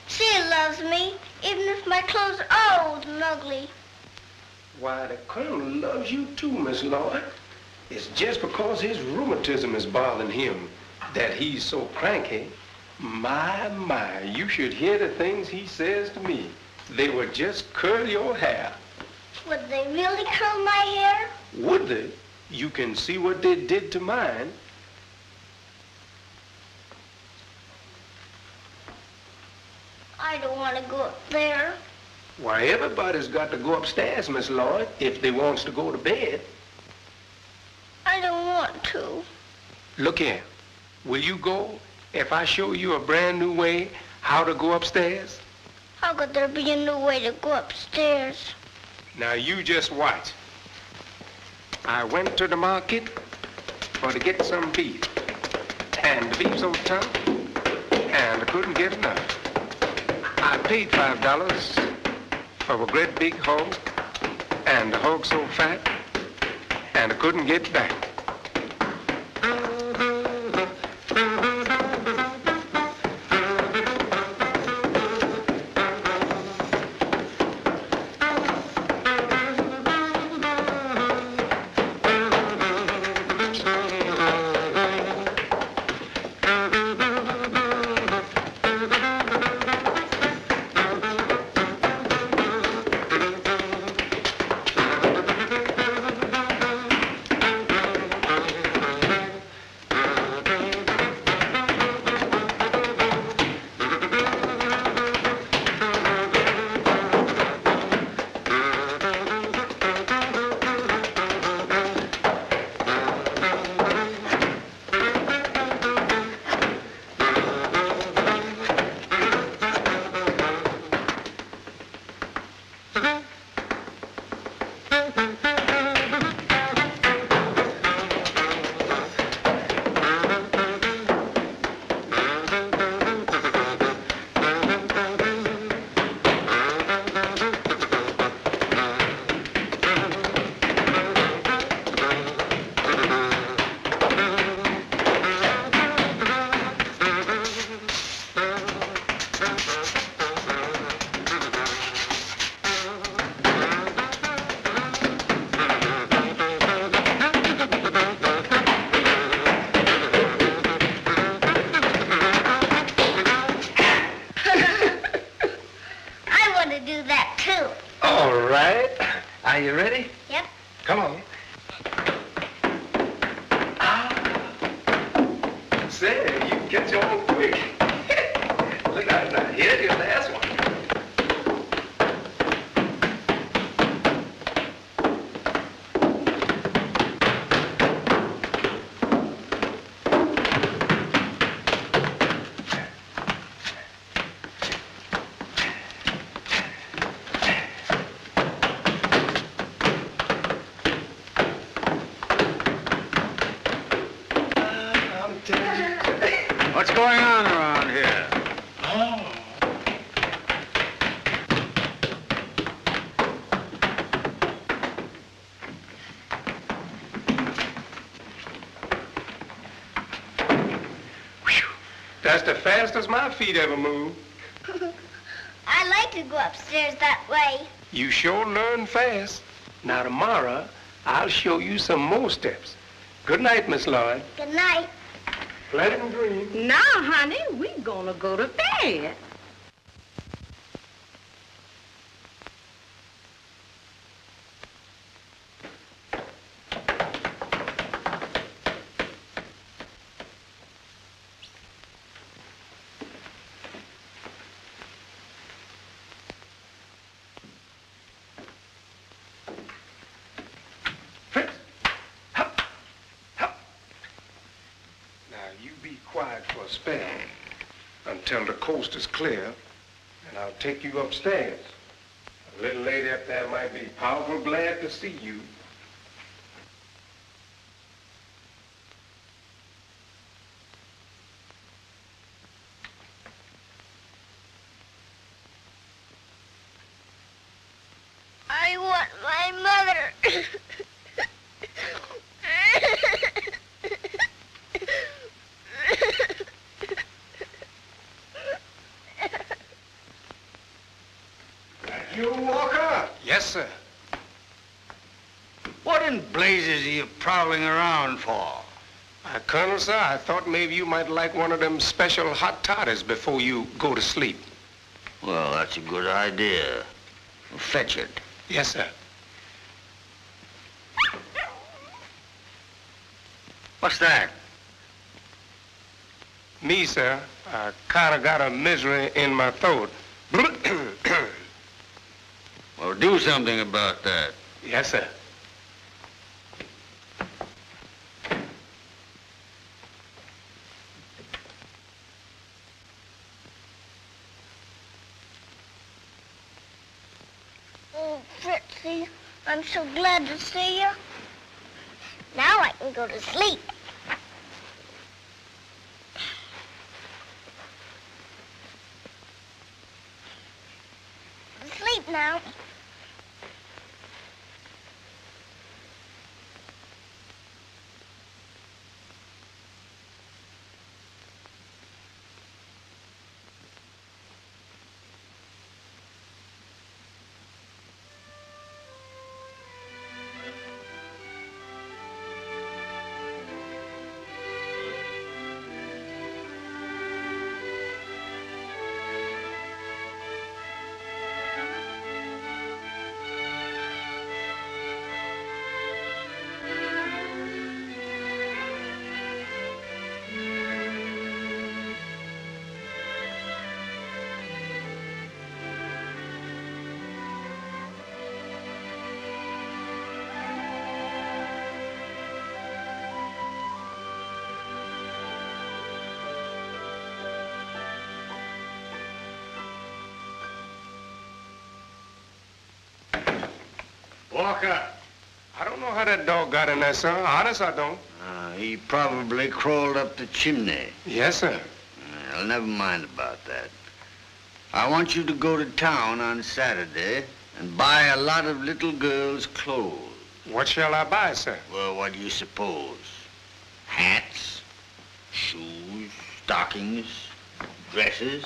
She loves me, even if my clothes are old and ugly. Why, the Colonel loves you too, Miss Lloyd. It's just because his rheumatism is bothering him that he's so cranky. My, you should hear the things he says to me. They would just curl your hair. Would they really curl my hair? Would they? You can see what they did to mine. I don't want to go up there. Why, everybody's got to go upstairs, Miss Lloyd, if they wants to go to bed. I don't want to. Look here. Will you go if I show you a brand new way how to go upstairs? How could there be a new way to go upstairs? Now, you just watch. I went to the market to get some beef. And the beef's so tough, and I couldn't get enough. I paid $5 for a great big hog, and the hog so fat, and I couldn't get back. Are you ready? Yep. Come on. Say, you can get your own quick. Look out now. Here's your last one. What's going on around here? Oh. That's the fastest my feet ever moved. I like to go upstairs that way. You sure learn fast. Now tomorrow, I'll show you some more steps. Good night, Miss Lloyd. Good night. Pleasant dreams. Now, honey, we're gonna go to bed. Quiet for a spell until the coast is clear, and I'll take you upstairs. A little lady up there might be powerful glad to see you. I want my mother. You, Walker? Yes, sir. What in blazes are you prowling around for? Colonel, sir, I thought maybe you might like one of them special hot toddies before you go to sleep. Well, that's a good idea. Fetch it. Yes, sir. What's that? Me, sir. I kind of got a misery in my throat. Well, do something about that. Yes, sir. Oh, Fritzy, I'm so glad to see you. Now I can go to sleep. Sleep now. Walker. I don't know how that dog got in there, sir. Honest, I don't. He probably crawled up the chimney. Yes, sir. Well, never mind about that. I want you to go to town on Saturday and buy a lot of little girls' clothes. What shall I buy, sir? Well, what do you suppose? Hats, shoes, stockings, dresses,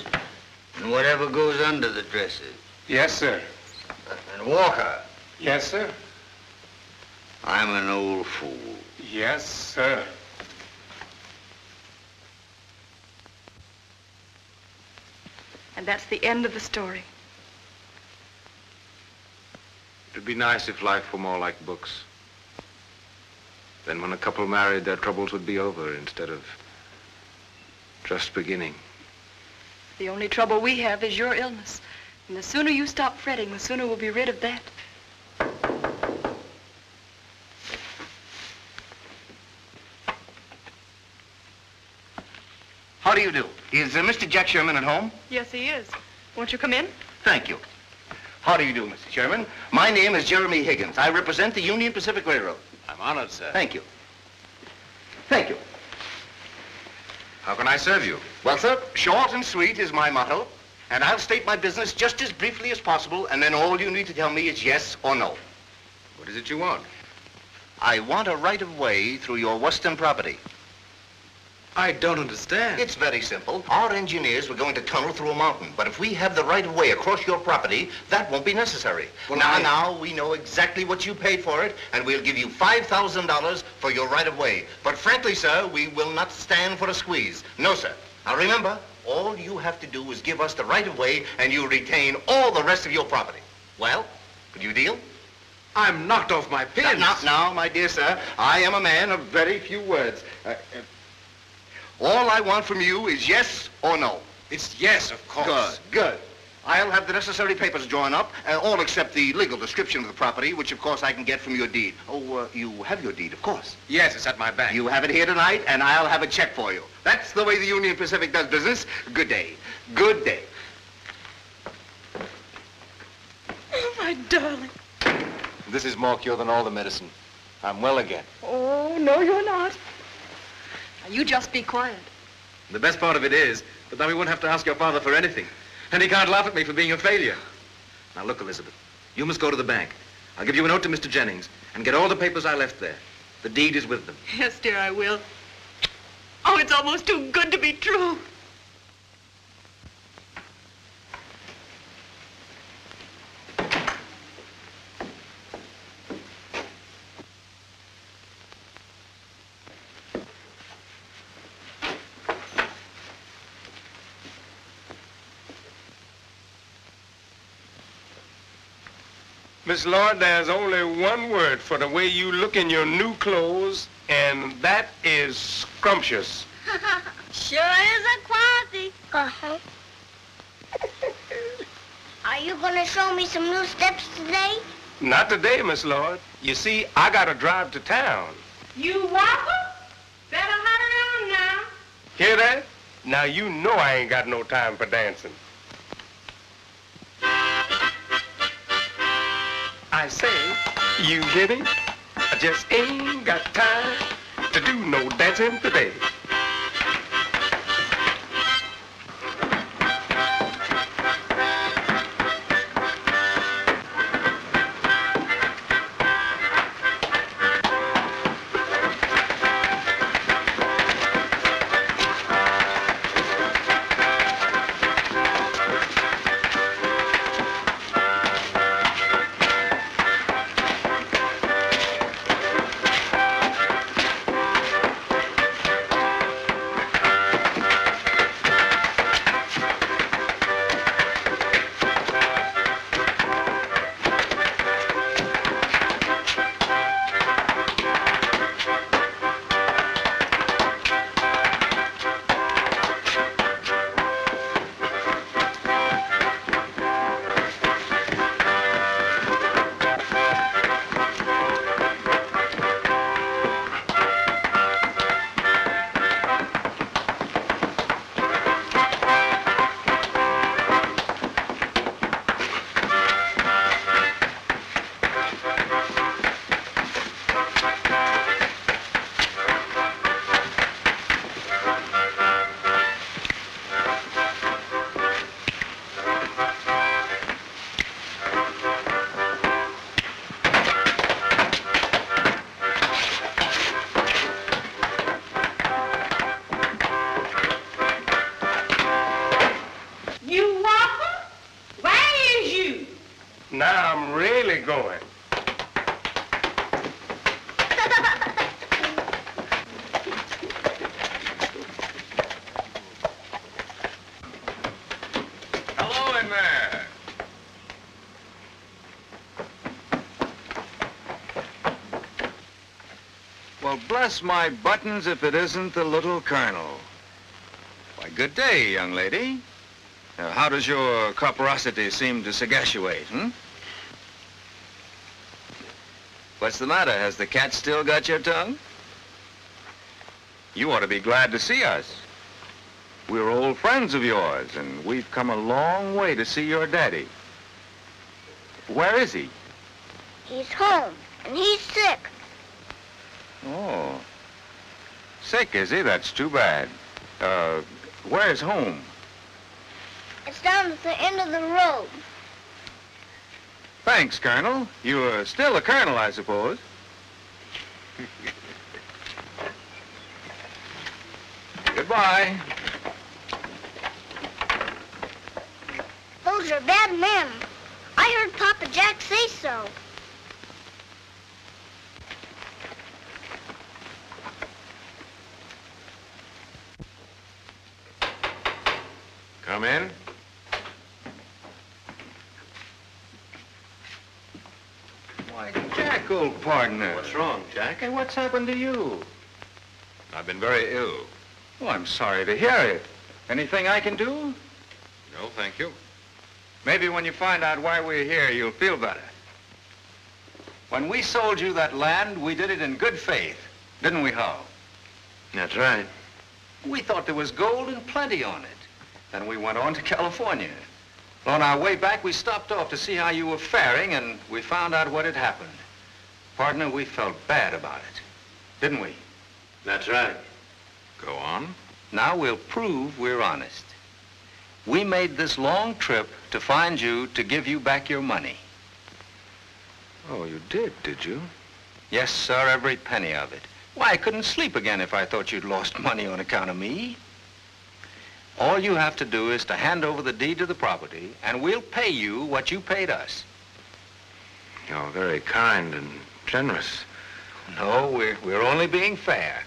and whatever goes under the dresses. Yes, sir. And Walker. Yes, sir. I'm an old fool. Yes, sir. And that's the end of the story. It'd be nice if life were more like books. Then when a couple married, their troubles would be over instead of just beginning. The only trouble we have is your illness. And the sooner you stop fretting, the sooner we'll be rid of that. How do you do? Is Mr. Jack Sherman at home? Yes, he is. Won't you come in? Thank you. How do you do, Mr. Sherman? My name is Jeremy Higgins. I represent the Union Pacific Railroad. I'm honored, sir. Thank you. Thank you. How can I serve you? Well, sir, short and sweet is my motto, and I'll state my business just as briefly as possible, and then all you need to tell me is yes or no. What is it you want? I want a right-of-way through your western property. I don't understand. It's very simple. Our engineers were going to tunnel through a mountain, but if we have the right of way across your property, that won't be necessary. Well, now, we know exactly what you paid for it, and we'll give you $5,000 for your right of way. But frankly, sir, we will not stand for a squeeze. No, sir. Now remember, all you have to do is give us the right of way, and you retain all the rest of your property. Well, could you deal? I'm knocked off my pins. Now, my dear sir, I am a man of very few words. All I want from you is yes or no. It's yes, of course. Good. I'll have the necessary papers drawn up, all except the legal description of the property, which, of course, I can get from your deed. Oh, you have your deed, of course. Yes, it's at my bank. You have it here tonight, and I'll have a check for you. That's the way the Union Pacific does business. Good day. Good day. Oh, my darling. This is more cure than all the medicine. I'm well again. Oh, no, you're not. Now, you just be quiet. The best part of it is that then we won't have to ask your father for anything. And he can't laugh at me for being a failure. Now, look, Elizabeth, you must go to the bank. I'll give you a note to Mr. Jennings and get all the papers I left there. The deed is with them. Yes, dear, I will. Oh, it's almost too good to be true. Miss Lloyd, there's only one word for the way you look in your new clothes, and that is scrumptious. Sure is a quality. Uh-huh. Are you going to show me some new steps today? Not today, Miss Lloyd. You see, I got to drive to town. You waffle? Better hurry on now. Hear that? Now you know I ain't got no time for dancing. I say, you hear me? I just ain't got time to do no dancing today. Now I'm really going. Hello in there. Well, bless my buttons if it isn't the little colonel. Why, good day, young lady. How does your corporosity seem to sagaciate, What's the matter? Has the cat still got your tongue? You ought to be glad to see us. We're old friends of yours, and we've come a long way to see your daddy. Where is he? He's home, and he's sick. Oh. Sick, is he? That's too bad. Where's home? It's down at the end of the road. Thanks, Colonel. You're still a colonel, I suppose. Goodbye. Those are bad men. I heard Papa Jack say so. Come in. Why, Jack, old partner. What's wrong, Jack? Hey, what's happened to you? I've been very ill. Oh, I'm sorry to hear it. Anything I can do? No, thank you. Maybe when you find out why we're here, you'll feel better. When we sold you that land, we did it in good faith, didn't we, Hal? That's right. We thought there was gold and plenty on it. Then we went on to California. On our way back, we stopped off to see how you were faring, and we found out what had happened. Partner, we felt bad about it, didn't we? That's right. Go on. Now we'll prove we're honest. We made this long trip to find you to give you back your money. Oh, you did you? Yes, sir, every penny of it. Why, I couldn't sleep again if I thought you'd lost money on account of me. All you have to do is to hand over the deed to the property, and we'll pay you what you paid us. You're very kind and generous. No, we're only being fair.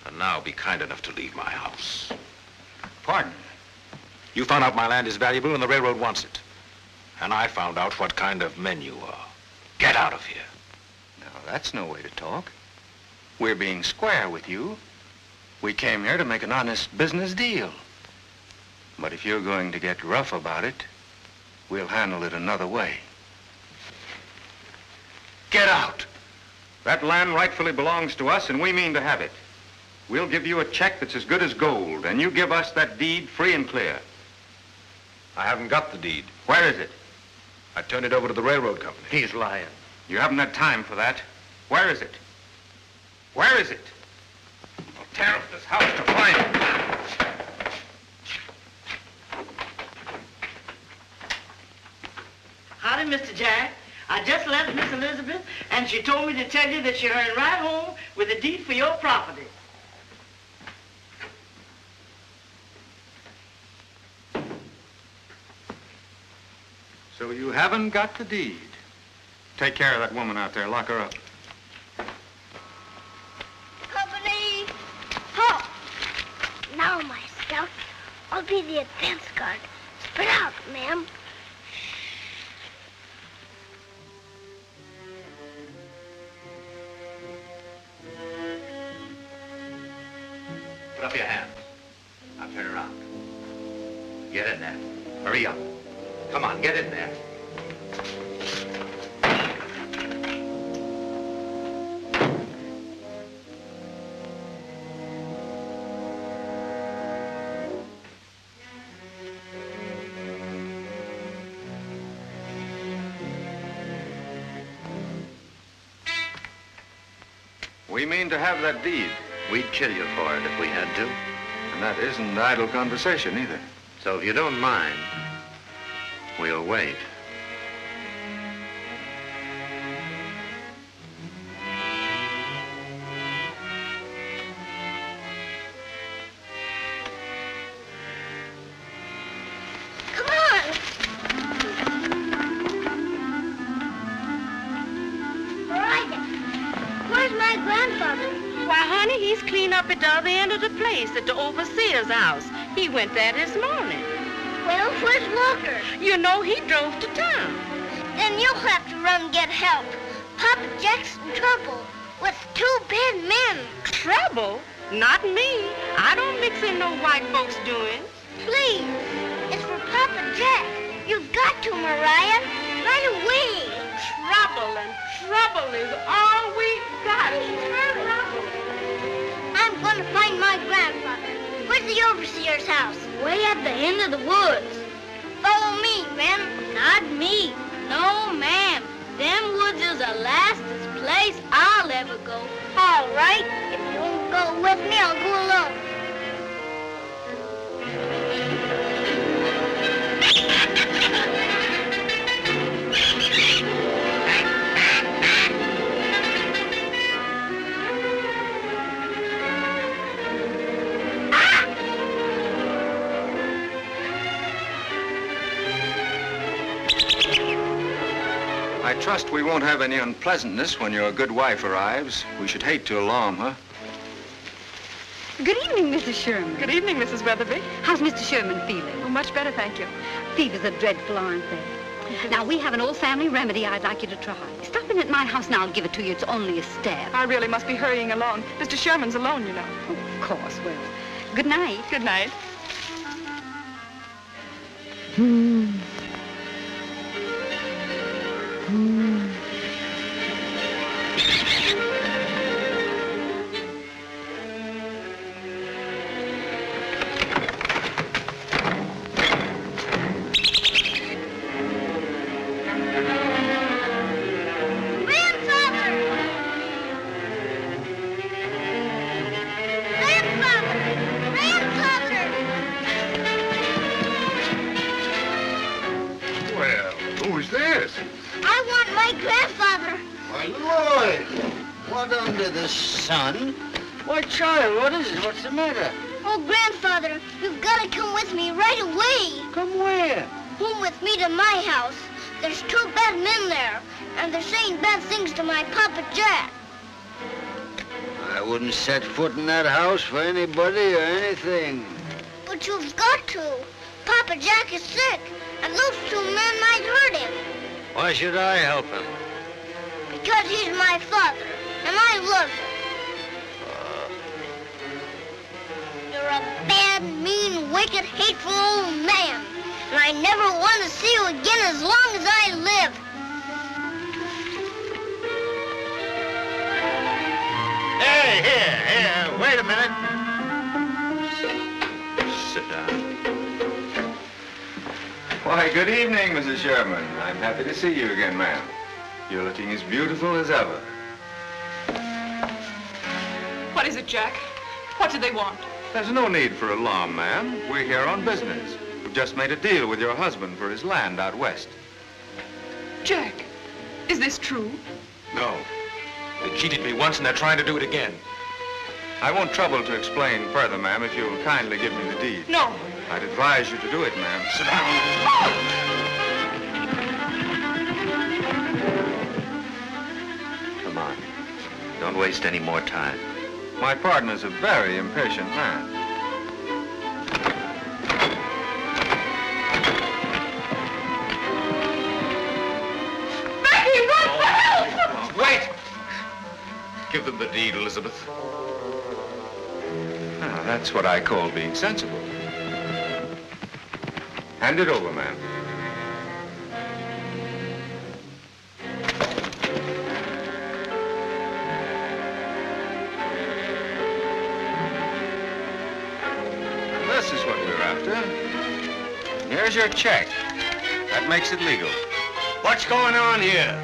And now be kind enough to leave my house. Pardon? You found out my land is valuable and the railroad wants it. And I found out what kind of men you are. Get out of here. Now, that's no way to talk. We're being square with you. We came here to make an honest business deal. But if you're going to get rough about it, we'll handle it another way. Get out! That land rightfully belongs to us, and we mean to have it. We'll give you a check that's as good as gold, and you give us that deed free and clear. I haven't got the deed. Where is it? I turned it over to the railroad company. He's lying. You haven't had time for that. Where is it? Where is it? I'll tear up this house to find it. Howdy, Mr. Jack. I just left Miss Elizabeth, and she told me to tell you that you're hurrying right home with a deed for your property. So you haven't got the deed. Take care of that woman out there. Lock her up. Company! Halt! Now, my scout, I'll be the advance guard. Spread out, ma'am. Put up your hands. Now turn around. Get in there. Hurry up. Come on, get in there. We mean to have that deed. We'd kill you for it if we had to. And that isn't idle conversation either. So if you don't mind, we'll wait. Come on! Right. Where's my grandfather? Why, honey, he's clean up at the other end of the place, at the overseer's house. He went there this morning. Well, where's Walter? You know, he drove to town. Then you'll have to run and get help. Papa Jack's in trouble with two bad men. Trouble? Not me. I don't mix in no white folks' doings. Please, it's for Papa Jack. You've got to, Mariah. Right away. Trouble is all we got. Trouble. I'm going to find my grandfather. Where's the overseer's house? Way at the end of the woods. Follow me, men. Not me. No, ma'am. Them woods is the lastest place I'll ever go. All right. If you won't go with me, I'll go alone. I trust we won't have any unpleasantness when your good wife arrives. We should hate to alarm her. Good evening, Mrs. Sherman. Good evening, Mrs. Weatherby. How's Mr. Sherman feeling? Oh, much better, thank you. Fevers are dreadful, aren't they? Now, we have an old family remedy I'd like you to try. Stop in at my house and I'll give it to you. It's only a stab. I really must be hurrying along. Mr. Sherman's alone, you know. Oh, of course. Well, good night. Good night. Who's this? I want my grandfather. My Lord! What under the sun? Why, child, what is it? What's the matter? Oh, grandfather, you've got to come with me right away. Come where? Home with me to my house. There's 2 bad men there, and they're saying bad things to my Papa Jack. I wouldn't set foot in that house for anybody or anything. But you've got to. Papa Jack is sick, and those 2 men might hurt him. Why should I help him? Because he's my father, and I love him. You're a bad, mean, wicked, hateful old man, and I never want to see you again as long as I live. Hey, here, wait a minute. Sit down. Why, good evening, Mrs. Sherman. I'm happy to see you again, ma'am. You're looking as beautiful as ever. What is it, Jack? What do they want? There's no need for alarm, ma'am. We're here on business. We've just made a deal with your husband for his land out west. Jack, is this true? No. They cheated me once and they're trying to do it again. I won't trouble to explain further, ma'am, if you'll kindly give me the deed. No. I'd advise you to do it, ma'am. Sit down. Come on. Don't waste any more time. My partner's a very impatient man. Maggie, run for help! Wait! Give them the deed, Elizabeth. Now, that's what I call being sensible. Hand it over, ma'am. This is what we're after. Here's your check. That makes it legal. What's going on here?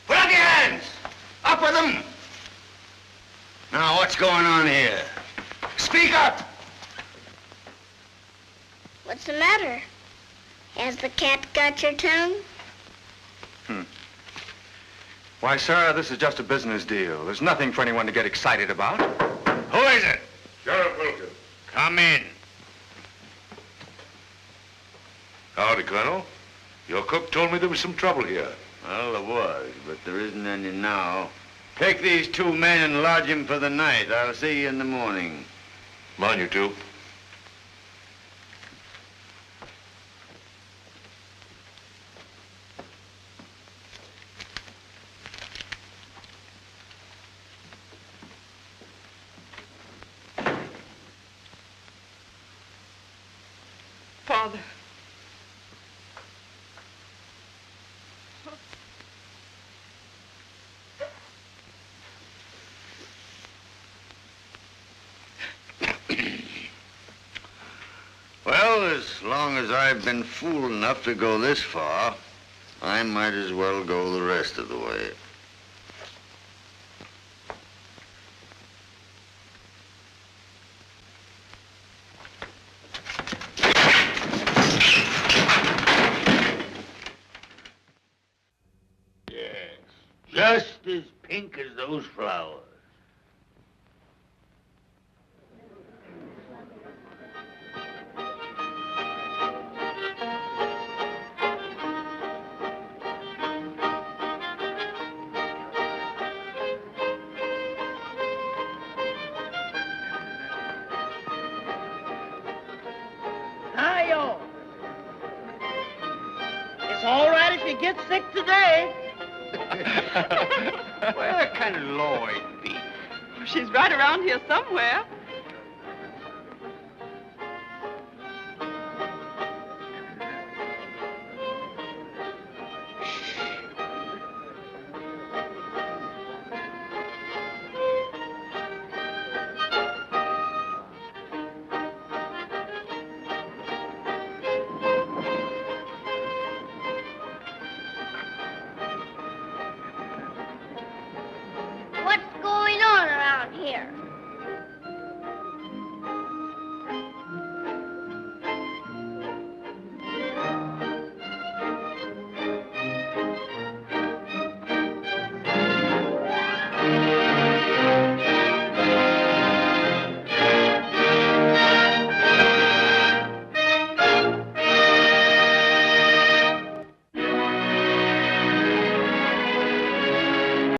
Put up your hands! Up with them! Now, what's going on here? Speak up! What's the matter? Has the cat got your tongue? Why, sir, this is just a business deal. There's nothing for anyone to get excited about. Who is it? Sheriff Wilkins. Come in. Howdy, Colonel. Your cook told me there was some trouble here. Well, there was, but there isn't any now. Take these 2 men and lodge them for the night. I'll see you in the morning. Come on, you two. Father. Well, as long as I've been fool enough to go this far, I might as well go the rest of the way. Yes, just as pink as those flowers. get sick today. Where can Lloyd be? She's right around here somewhere.